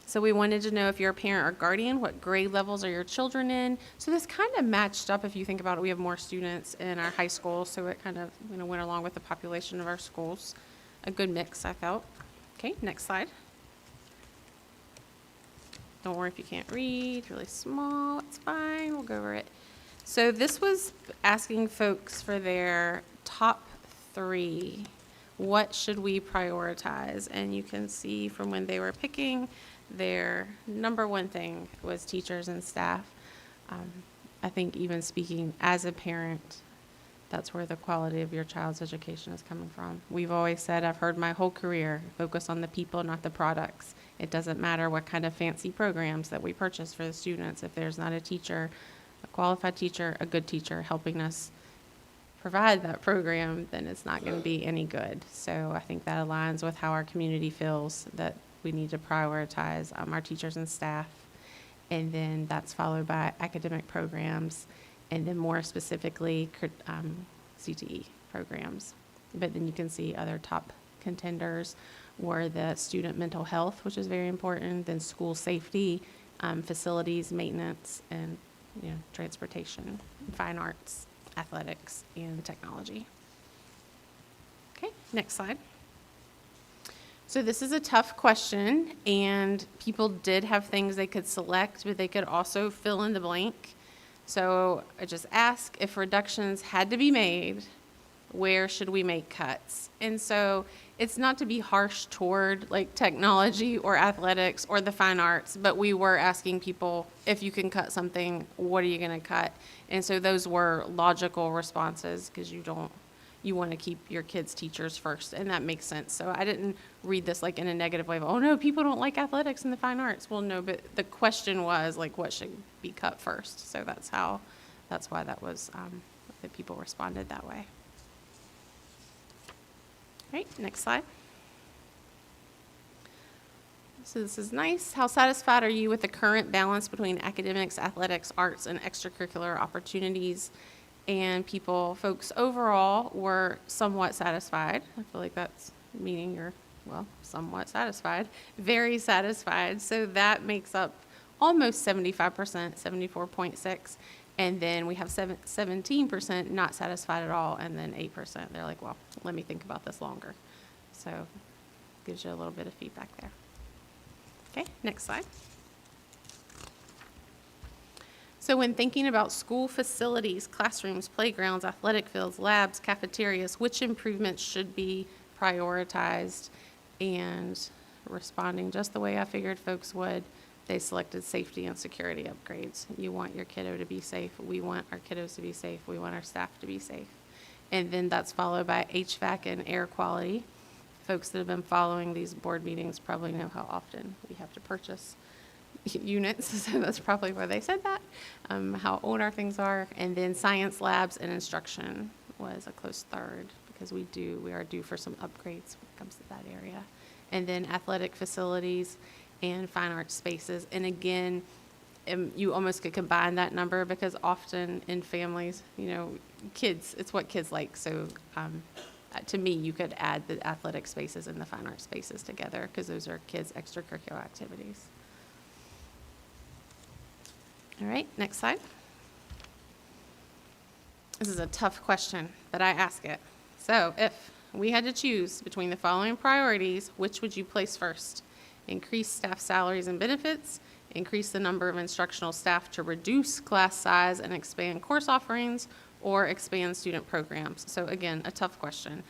C: So we wanted to know if you're a parent or guardian, what grade levels are your children in? So this kind of matched up, if you think about it. We have more students in our high school, so it kind of went along with the population of our schools. A good mix, I felt. Okay, next slide. Don't worry if you can't read, really small, it's fine, we'll go over it. So this was asking folks for their top 3. What should we prioritize? And you can see from when they were picking, their number 1 thing was teachers and staff. I think even speaking as a parent, that's where the quality of your child's education is coming from. We've always said, I've heard my whole career, focus on the people, not the products. It doesn't matter what kind of fancy programs that we purchase for the students. If there's not a teacher, a qualified teacher, a good teacher helping us provide that program, then it's not going to be any good. So I think that aligns with how our community feels, that we need to prioritize our teachers and staff. And then that's followed by academic programs, and then more specifically CTE programs. But then you can see other top contenders were the student mental health, which is very important, then school safety, facilities, maintenance, and transportation, fine arts, athletics, and technology. Okay, next slide. So this is a tough question, and people did have things they could select, but they could also fill in the blank. So I just ask, if reductions had to be made, where should we make cuts? And so it's not to be harsh toward like technology or athletics or the fine arts, but we were asking people, if you can cut something, what are you going to cut? And so those were logical responses, because you want to keep your kids' teachers first, and that makes sense. So I didn't read this like in a negative way of, oh no, people don't like athletics and the fine arts. Well, no, but the question was like, what should be cut first? So that's why that was, that people responded that way. All right, next slide. So this is nice. How satisfied are you with the current balance between academics, athletics, arts, and extracurricular opportunities? And folks overall were somewhat satisfied. I feel like that's meaning you're, well, somewhat satisfied. Very satisfied. So that makes up almost 75%, 74.6. And then we have 17% not satisfied at all, and then 8%. They're like, well, let me think about this longer. So gives you a little bit of feedback there. Okay, next slide. So when thinking about school facilities, classrooms, playgrounds, athletic fields, labs, cafeterias, which improvements should be prioritized? And responding just the way I figured folks would, they selected safety and security upgrades. You want your kiddo to be safe. We want our kiddos to be safe. We want our staff to be safe. And then that's followed by HVAC and air quality. Folks that have been following these board meetings probably know how often we have to purchase units, so that's probably where they said that, how old our things are. And then science labs and instruction was a close third, because we are due for some upgrades when it comes to that area. And then athletic facilities and fine arts spaces. And again, you almost could combine that number, because often in families, kids, it's what kids like. So to me, you could add the athletic spaces and the fine arts spaces together, because those are kids' extracurricular activities. All right, next slide. This is a tough question, but I ask it. So if we had to choose between the following priorities, which would you place first? Increase staff salaries and benefits, increase the number of instructional staff to reduce class size and expand course offerings, or expand student programs? So again, a tough question,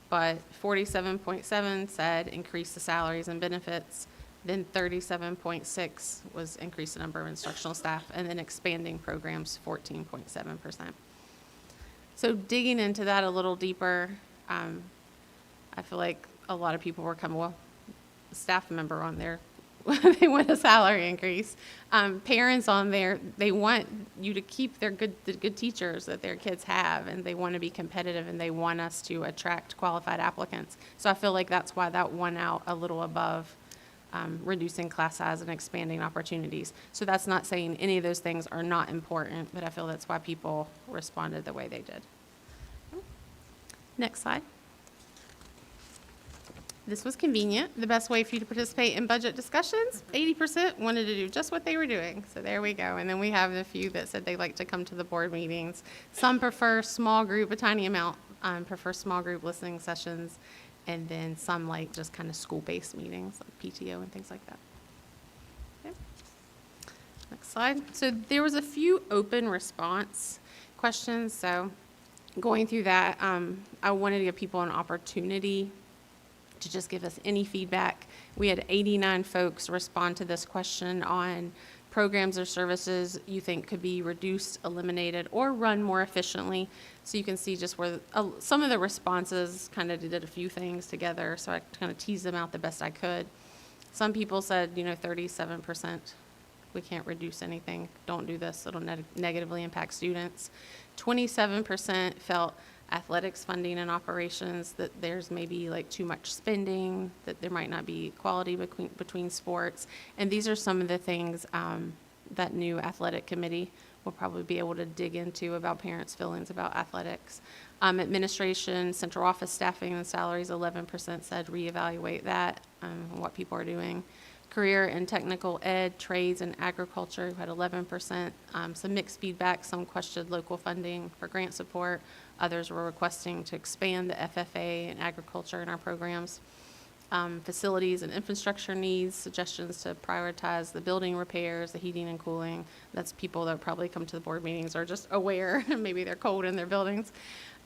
C: but 47.7 said increase the salaries and benefits. Then 37.6 was increase the number of instructional staff, and then expanding programs, 14.7%. So digging into that a little deeper, I feel like a lot of people were coming, well, a staff member on there, they want a salary increase. Parents on there, they want you to keep the good teachers that their kids have, and they want to be competitive, and they want us to attract qualified applicants. So I feel like that's why that won out a little above reducing class size and expanding opportunities. So that's not saying any of those things are not important, but I feel that's why people responded the way they did. Next slide. This was convenient. The best way for you to participate in budget discussions, 80% wanted to do just what they were doing. So there we go. And then we have a few that said they like to come to the board meetings. Some prefer small group, a tiny amount, prefer small group listening sessions. And then some like just kind of school-based meetings, like PTO and things like that. Okay. Next slide. So there was a few open response questions. So going through that, I wanted to give people an opportunity to just give us any feedback. We had 89 folks respond to this question on programs or services you think could be reduced, eliminated, or run more efficiently. So you can see just where some of the responses kind of did a few things together, so I kind of teased them out the best I could. Some people said, 37%, we can't reduce anything, don't do this, it'll negatively impact students. 27% felt athletics funding and operations, that there's maybe like too much spending, that there might not be equality between sports. And these are some of the things that new athletic committee will probably be able to dig into about parents' feelings about athletics. Administration, central office staffing and salaries, 11% said reevaluate that, what people are doing. Career and technical ed, trades, and agriculture, who had 11%. Some mixed feedback. Some questioned local funding for grant support. Others were requesting to expand the FFA and agriculture in our programs. Facilities and infrastructure needs, suggestions to prioritize the building repairs, the heating and cooling. That's people that probably come to the board meetings are just aware, maybe they're cold in their buildings.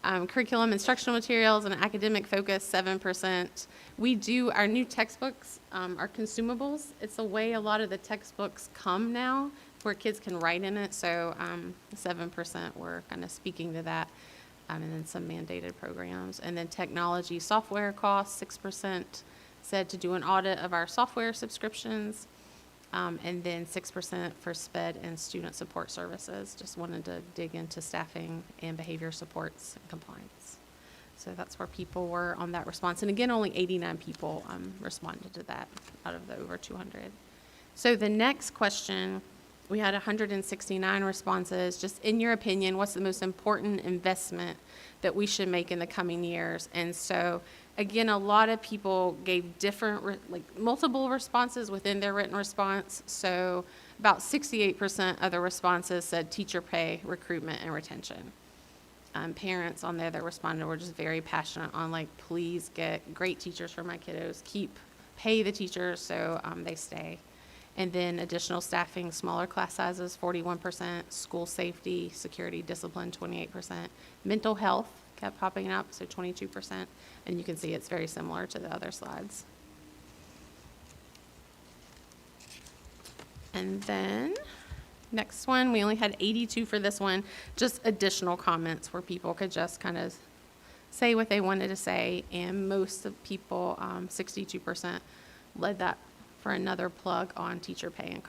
C: Curriculum, instructional materials, and academic focus, 7%. We do, our new textbooks are consumables. It's the way a lot of the textbooks come now, where kids can write in it, so 7%, we're kind of speaking to that. And then some mandated programs. And then technology software costs, 6%, said to do an audit of our software subscriptions. And then 6% for SPED and student support services. Just wanted to dig into staffing and behavior supports and compliance. So that's where people were on that response. And again, only 89 people responded to that out of the over 200. So the next question, we had 169 responses. Just in your opinion, what's the most important investment that we should make in the coming years? And so again, a lot of people gave different, multiple responses within their written response. So about 68% of the responses said teacher pay, recruitment, and retention. Parents on there that responded were just very passionate on please get great teachers for my kiddos, pay the teachers so they stay. And then additional staffing, smaller class sizes, 41%, school safety, security, discipline, 28%. Mental health kept popping up, so 22%. And you can see it's very similar to the other slides. And then next one, we only had 82 for this one, just additional comments where people could just kind of say what they wanted to say. And most of people, 62%, led that for another plug on teacher pay and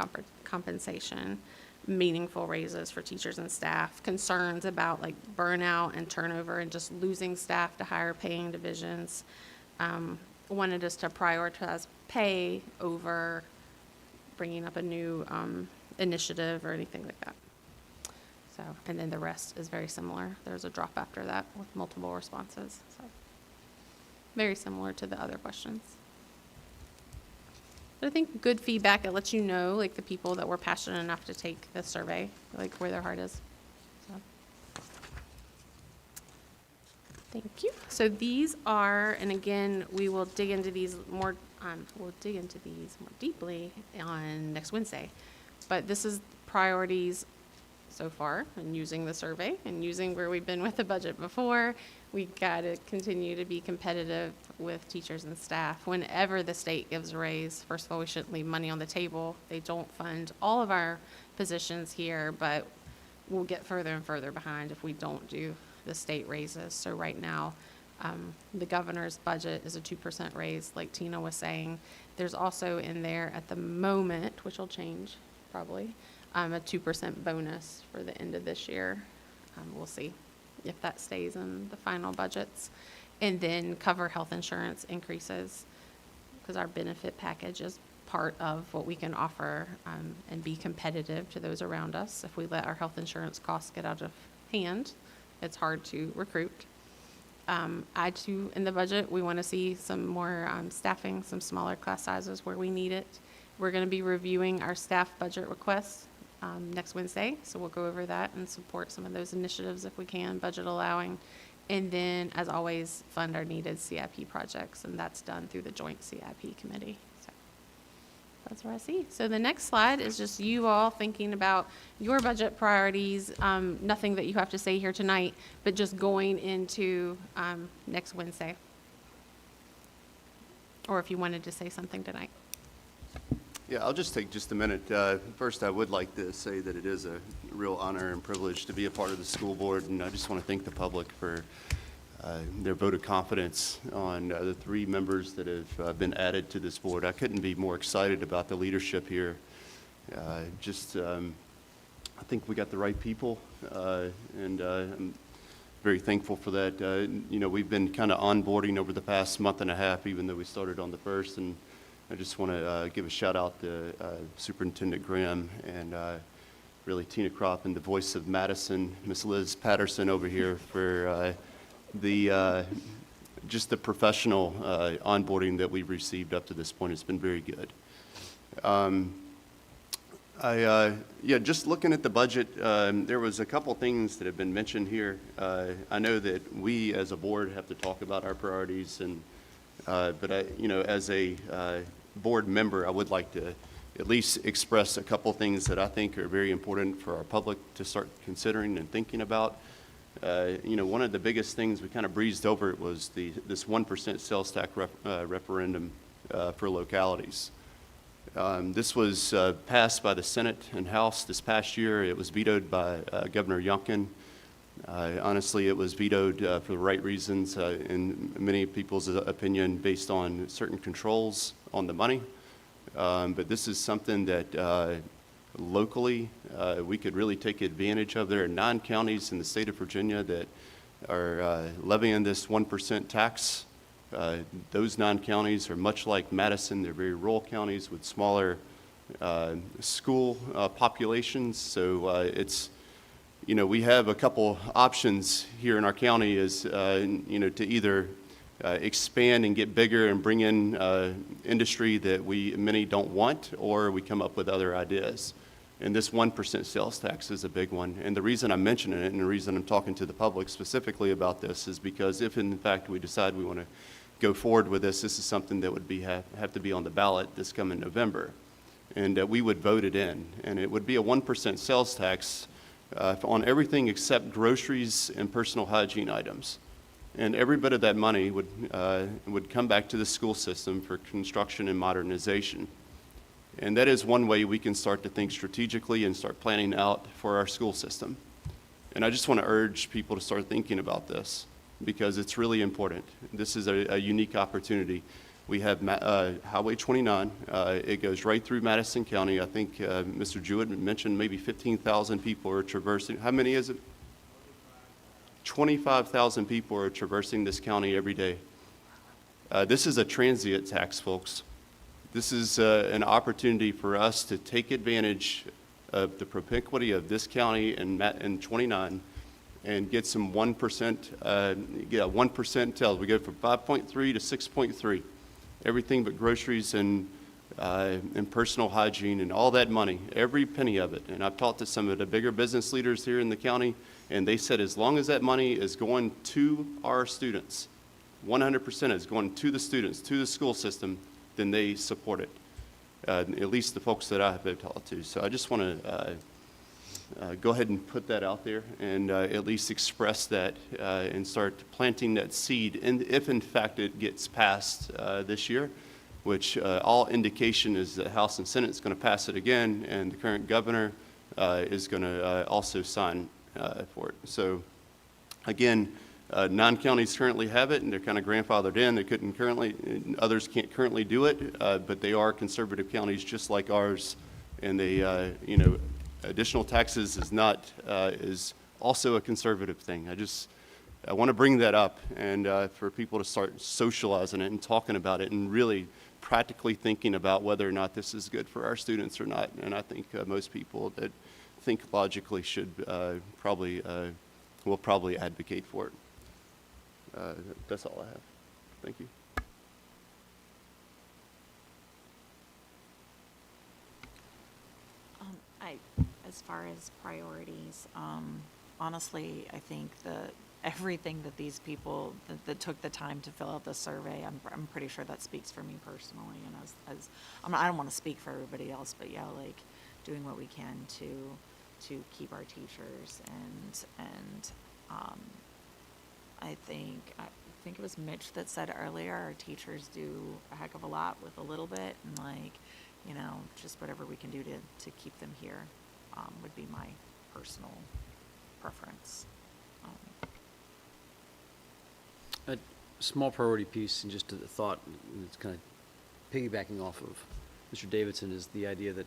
C: compensation, meaningful raises for teachers and staff, concerns about burnout and turnover and just losing staff to higher paying divisions, wanted us to prioritize pay over bringing up a new initiative or anything like that. So, and then the rest is very similar. There's a drop after that with multiple responses. So, very similar to the other questions. But I think good feedback, it lets you know, the people that were passionate enough to take the survey, where their heart is. So. Thank you. So these are, and again, we will dig into these more, deeply on next Wednesday. But this is priorities so far, and using the survey, and using where we've been with the budget before. We got to continue to be competitive with teachers and staff. Whenever the state gives a raise, first of all, we shouldn't leave money on the table. They don't fund all of our positions here, but we'll get further and further behind if we don't do the state raises. So right now, the governor's budget is a 2% raise, like Tina was saying. There's also in there at the moment, which will change probably, a 2% bonus for the end of this year. We'll see if that stays in the final budgets. And then cover health insurance increases, because our benefit package is part of what we can offer and be competitive to those around us. If we let our health insurance costs get out of hand, it's hard to recruit. Add to in the budget, we want to see some more staffing, some smaller class sizes where we need it. We're going to be reviewing our staff budget requests next Wednesday, so we'll go over that and support some of those initiatives if we can, budget allowing. And then, as always, fund our needed CIP projects, and that's done through the joint CIP committee. So that's what I see. So the next slide is just you all thinking about your budget priorities. Nothing that you have to say here tonight, but just going into next Wednesday. Or if you wanted to say something tonight.
K: Yeah, I'll just take just a minute. First, I would like to say that it is a real honor and privilege to be a part of the school board, and I just want to thank the public for their vote of confidence on the 3 members that have been added to this board. I couldn't be more excited about the leadership here. I think we got the right people, and I'm very thankful for that. We've been kind of onboarding over the past month and a half, even though we started on the 1st, and I just want to give a shout out to Superintendent Graham and really Tina Kropp and the voice of Madison, Miss Liz Patterson over here for just the professional onboarding that we've received up to this point. It's been very good. Just looking at the budget, there was a couple things that have been mentioned here. I know that we as a board have to talk about our priorities, and but as a board member, I would like to at least express a couple things that I think are very important for our public to start considering and thinking about. one of the biggest things we kind of breezed over it was this 1% sales tax referendum for localities. This was passed by the Senate and House this past year. It was vetoed by Governor Youngkin. Honestly, it was vetoed for the right reasons, in many people's opinion, based on certain controls on the money. But this is something that locally we could really take advantage of. There are 9 counties in the state of Virginia that are levying this 1% tax. Those 9 counties are much like Madison. They're very rural counties with smaller school populations. So we have a couple options here in our county is, to either expand and get bigger and bring in industry that many don't want, or we come up with other ideas. And this 1% sales tax is a big one. And the reason I'm mentioning it and the reason I'm talking to the public specifically about this is because if in fact we decide we want to go forward with this is something that would have to be on the ballot this coming November. And we would vote it in. And it would be a 1% sales tax on everything except groceries and personal hygiene items. And every bit of that money would come back to the school system for construction and modernization. And that is one way we can start to think strategically and start planning out for our school system. And I just want to urge people to start thinking about this because it's really important. This is a unique opportunity. We have Highway 29. It goes right through Madison County. I think Mr. Jewett mentioned maybe 15,000 people are traversing. How many is it? 25,000 people are traversing this county every day. This is a transient tax, folks. This is an opportunity for us to take advantage of the propinquity of this county and 29 and get some 1%, 1% tells. We go from 5.3 to 6.3. Everything but groceries and personal hygiene and all that money, every penny of it. And I've talked to some of the bigger business leaders here in the county, and they said as long as that money is going to our students, 100% is going to the students, to the school system, then they support it, at least the folks that I have talked to. So I just want to go ahead and put that out there and at least express that and start planting that seed. And if in fact it gets passed this year, which all indication is that House and Senate is going to pass it again, and the current governor is going to also sign for it. So again, 9 counties currently have it, and they're kind of grandfathered in. They couldn't currently, others can't currently do it, but they are conservative counties just like ours. And they, additional taxes is also a conservative thing. I want to bring that up and for people to start socializing it and talking about it and really practically thinking about whether or not this is good for our students or not. And I think most people that think logically should will probably advocate for it. That's all I have. Thank you.
E: As far as priorities, honestly, I think everything that these people that took the time to fill out the survey, I'm pretty sure that speaks for me personally. And I don't want to speak for everybody else, but yeah, like doing what we can to keep our teachers and I think it was Mitch that said earlier, our teachers do a heck of a lot with a little bit, and just whatever we can do to keep them here would be my personal preference.
A: A small priority piece, and just a thought, and it's kind of piggybacking off of Mr. Davidson, is the idea that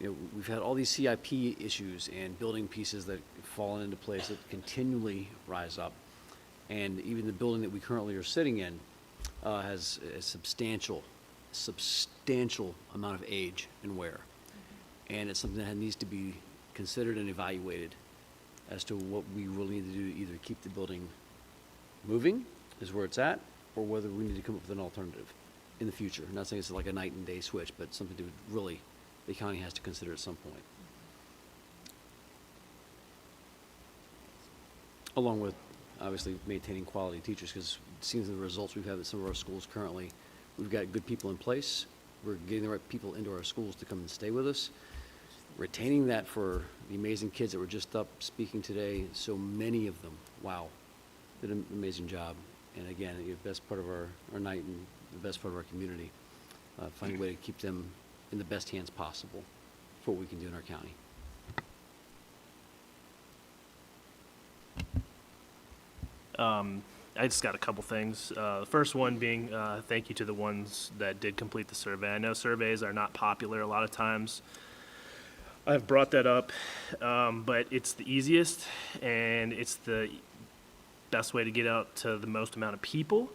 A: we've had all these CIP issues and building pieces that have fallen into place that continually rise up. And even the building that we currently are sitting in has a substantial amount of age and wear. And it's something that needs to be considered and evaluated as to what we really need to do to either keep the building moving, is where it's at, or whether we need to come up with an alternative in the future. I'm not saying it's like a night and day switch, but something to really the county has to consider at some point. Along with, obviously, maintaining quality teachers, because seeing the results we've had at some of our schools currently, we've got good people in place. We're getting the right people into our schools to come and stay with us. retaining that for the amazing kids that were just up speaking today, so many of them, wow, did an amazing job. And again, the best part of our night and the best part of our community, finding a way to keep them in the best hands possible for what we can do in our county.
B: I just got a couple things. The first one being thank you to the ones that did complete the survey. I know surveys are not popular a lot of times. I've brought that up, but it's the easiest and it's the best way to get out to the most amount of people.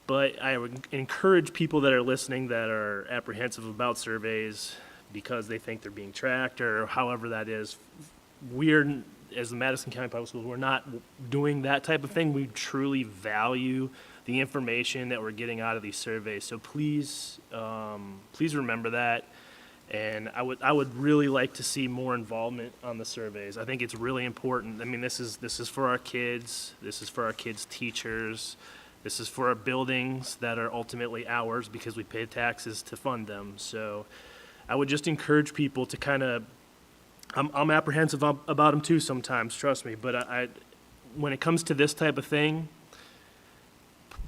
B: But I would encourage people that are listening that are apprehensive about surveys because they think they're being tracked or however that is. We're, as the Madison County Public Schools, we're not doing that type of thing. We truly value the information that we're getting out of these surveys. So please, please remember that. And I would really like to see more involvement on the surveys. I think it's really important. I mean, this is for our kids. This is for our kids' teachers. This is for our buildings that are ultimately ours because we pay taxes to fund them. So I would just encourage people to kind of, I'm apprehensive about them too sometimes, trust me. But when it comes to this type of thing,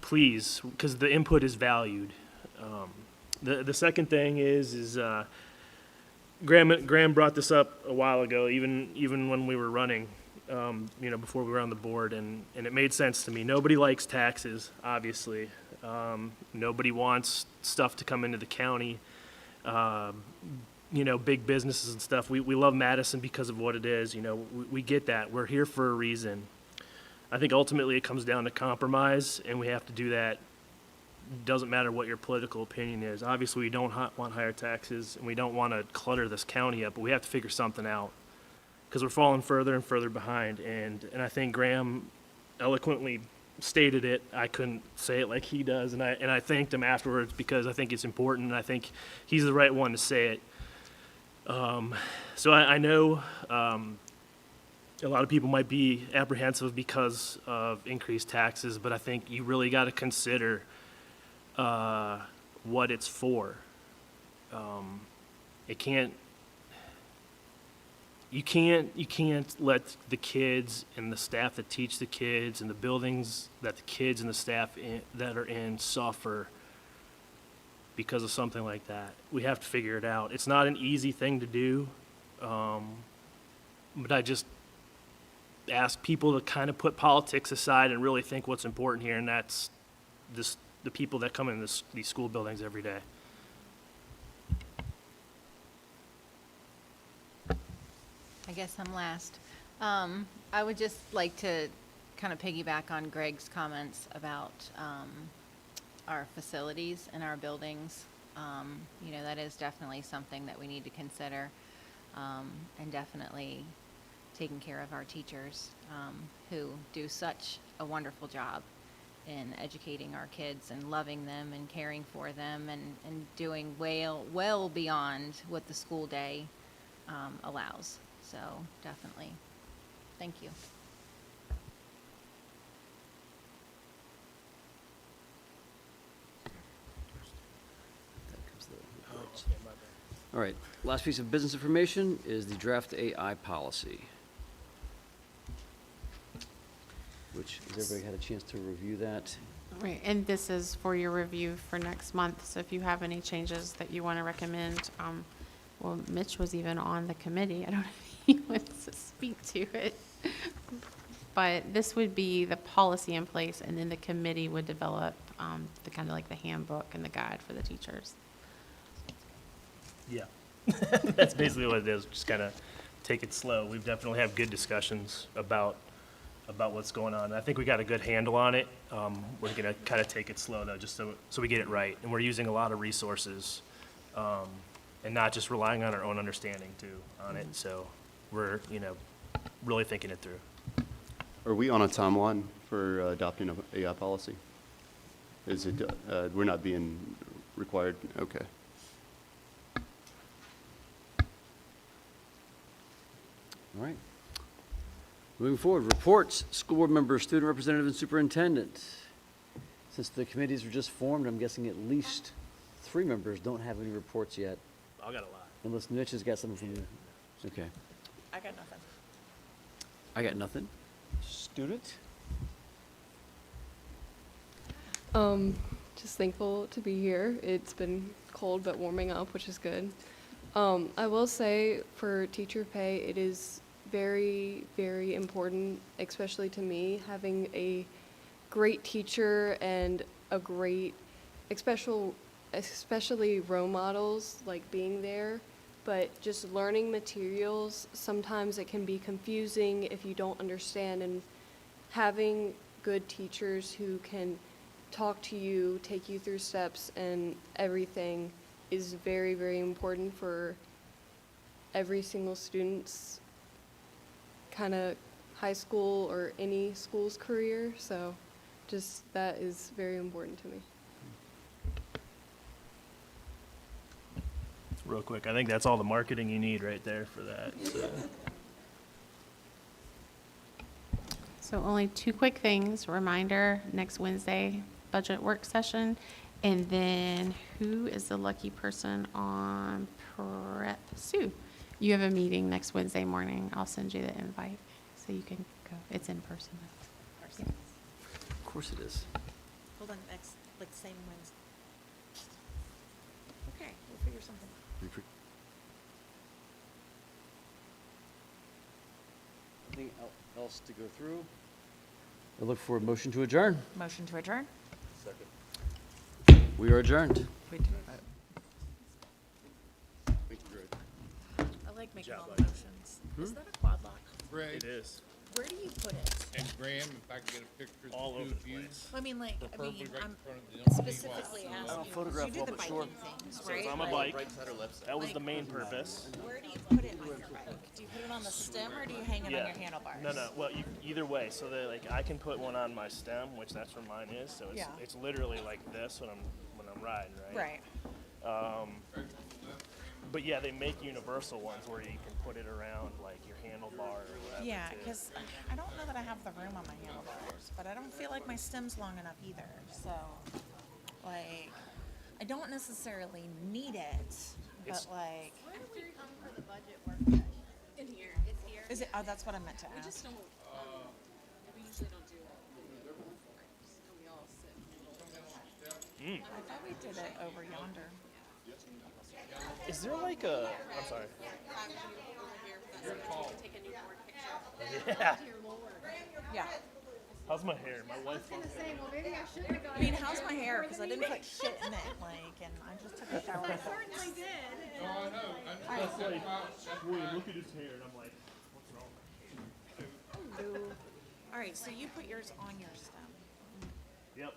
B: please, because the input is valued. The second thing is Graham brought this up a while ago, even when we were running, before we were on the board, and it made sense to me. Nobody likes taxes, obviously. Nobody wants stuff to come into the county. Big businesses and stuff. We love Madison because of what it is. We get that. We're here for a reason. I think ultimately it comes down to compromise, and we have to do that. Doesn't matter what your political opinion is. Obviously, we don't want higher taxes, and we don't want to clutter this county up, but we have to figure something out because we're falling further and further behind. And I think Graham eloquently stated it. I couldn't say it like he does, and I thanked him afterwards because I think it's important, and I think he's the right one to say it. So I know a lot of people might be apprehensive because of increased taxes, but I think you really got to consider what it's for. You can't let the kids and the staff that teach the kids and the buildings that the kids and the staff that are in suffer because of something like that. We have to figure it out. It's not an easy thing to do, but I just ask people to kind of put politics aside and really think what's important here, and that's the people that come in these school buildings every day.
M: I guess I'm last. I would just like to kind of piggyback on Greg's comments about our facilities and our buildings. That is definitely something that we need to consider, and definitely taking care of our teachers who do such a wonderful job in educating our kids and loving them and caring for them and doing well beyond what the school day allows. So definitely, thank you.
A: All right, last piece of business information is the draft AI policy, which, has everybody had a chance to review that?
C: Right, and this is for your review for next month, so if you have any changes that you want to recommend, well, Mitch was even on the committee. I don't know if he wants to speak to it. But this would be the policy in place, and then the committee would develop the kind of like the handbook and the guide for the teachers.
B: Yeah, that's basically what it is. Just kind of take it slow. We've definitely had good discussions about what's going on. I think we got a good handle on it. We're going to kind of take it slow, though, just so we get it right. And we're using a lot of resources and not just relying on our own understanding, too, on it. So we're, really thinking it through.
K: Are we on a timeline for adopting an AI policy? Is it, we're not being required? Okay.
A: All right. Moving forward, reports, school board member, student representative, and superintendent. Since the committees were just formed, I'm guessing at least 3 members don't have any reports yet.
B: I got a lot.
A: Unless Mitch has got something from you. Okay.
J: I got nothing.
A: I got nothing. Student?
L: Just thankful to be here. It's been cold but warming up, which is good. I will say for teacher pay, it is very, very important, especially to me, having a great teacher and a great, especially role models, like being there. But just learning materials, sometimes it can be confusing if you don't understand, and having good teachers who can talk to you, take you through steps and everything is very, very important for every single student's kind of high school or any school's career. So just that is very important to me.
B: Real quick, I think that's all the marketing you need right there for that. So.
C: So only two quick things. Reminder, next Wednesday, budget work session. And then who is the lucky person on prep? Sue, you have a meeting next Wednesday morning. I'll send you the invite so you can go. It's in person. Yes.
A: Of course it is.
J: Hold on, next, like same Wednesday. Okay, we'll figure something out.
A: Anything else to go through? I look for a motion to adjourn.
E: Motion to adjourn?
A: We are adjourned.
E: We do.
A: Thank you, Greg.
J: I like making all
A: job,
J: the motions. Is that a quad lock?
B: It is.
J: Where do you put it?
N: And Graham, if I can get a picture of
B: All
N: the
B: over
N: two
B: the
N: of you.
B: place.
J: I mean, like,
N: Preferably right in
J: I'm
N: front of the
J: specifically
N: only
J: asking.
A: I'll photograph
J: You do
A: all
J: the
A: but short.
J: biking things,
B: So
J: right?
B: it's on a
J: Like,
B: bike. That was the main purpose.
J: where do you put it on your bike? Do you put it on the stem or do you hang it on your handlebars?
B: No, no. Well, either way. So that like I can put one on my stem, which that's where mine is. So it's
J: Yeah.
B: it's literally like this when I'm riding, right?
J: Right.
B: But yeah, they make universal ones where you can put it around like your handlebar or whatever.
J: Yeah,
B: too.
J: because I don't know that I have the room on my handlebars, but I don't feel like my stem's long enough either. So, like, I don't necessarily need it, but like.
R: Where do we come for the budget work session? In here. It's here.
J: Is it? Oh, that's what I meant to ask.
R: We just don't, we usually don't do it. And we all sit.
J: I thought we did it over yonder.
B: Is there like a? I'm sorry.
R: Take a new board picture.
B: Yeah.
J: Yeah.
B: How's my hair? My wife.
R: I was gonna say, well, maybe I should have gone.
J: I mean, how's my hair? Because I didn't put shit in it, like, and I just took a shower.
R: I certainly did.
N: No, I know. I
B: That's
N: know.
B: like, William, look at his hair, and I'm like, what's wrong?
J: All right, so you put yours on your stem.
B: Yep.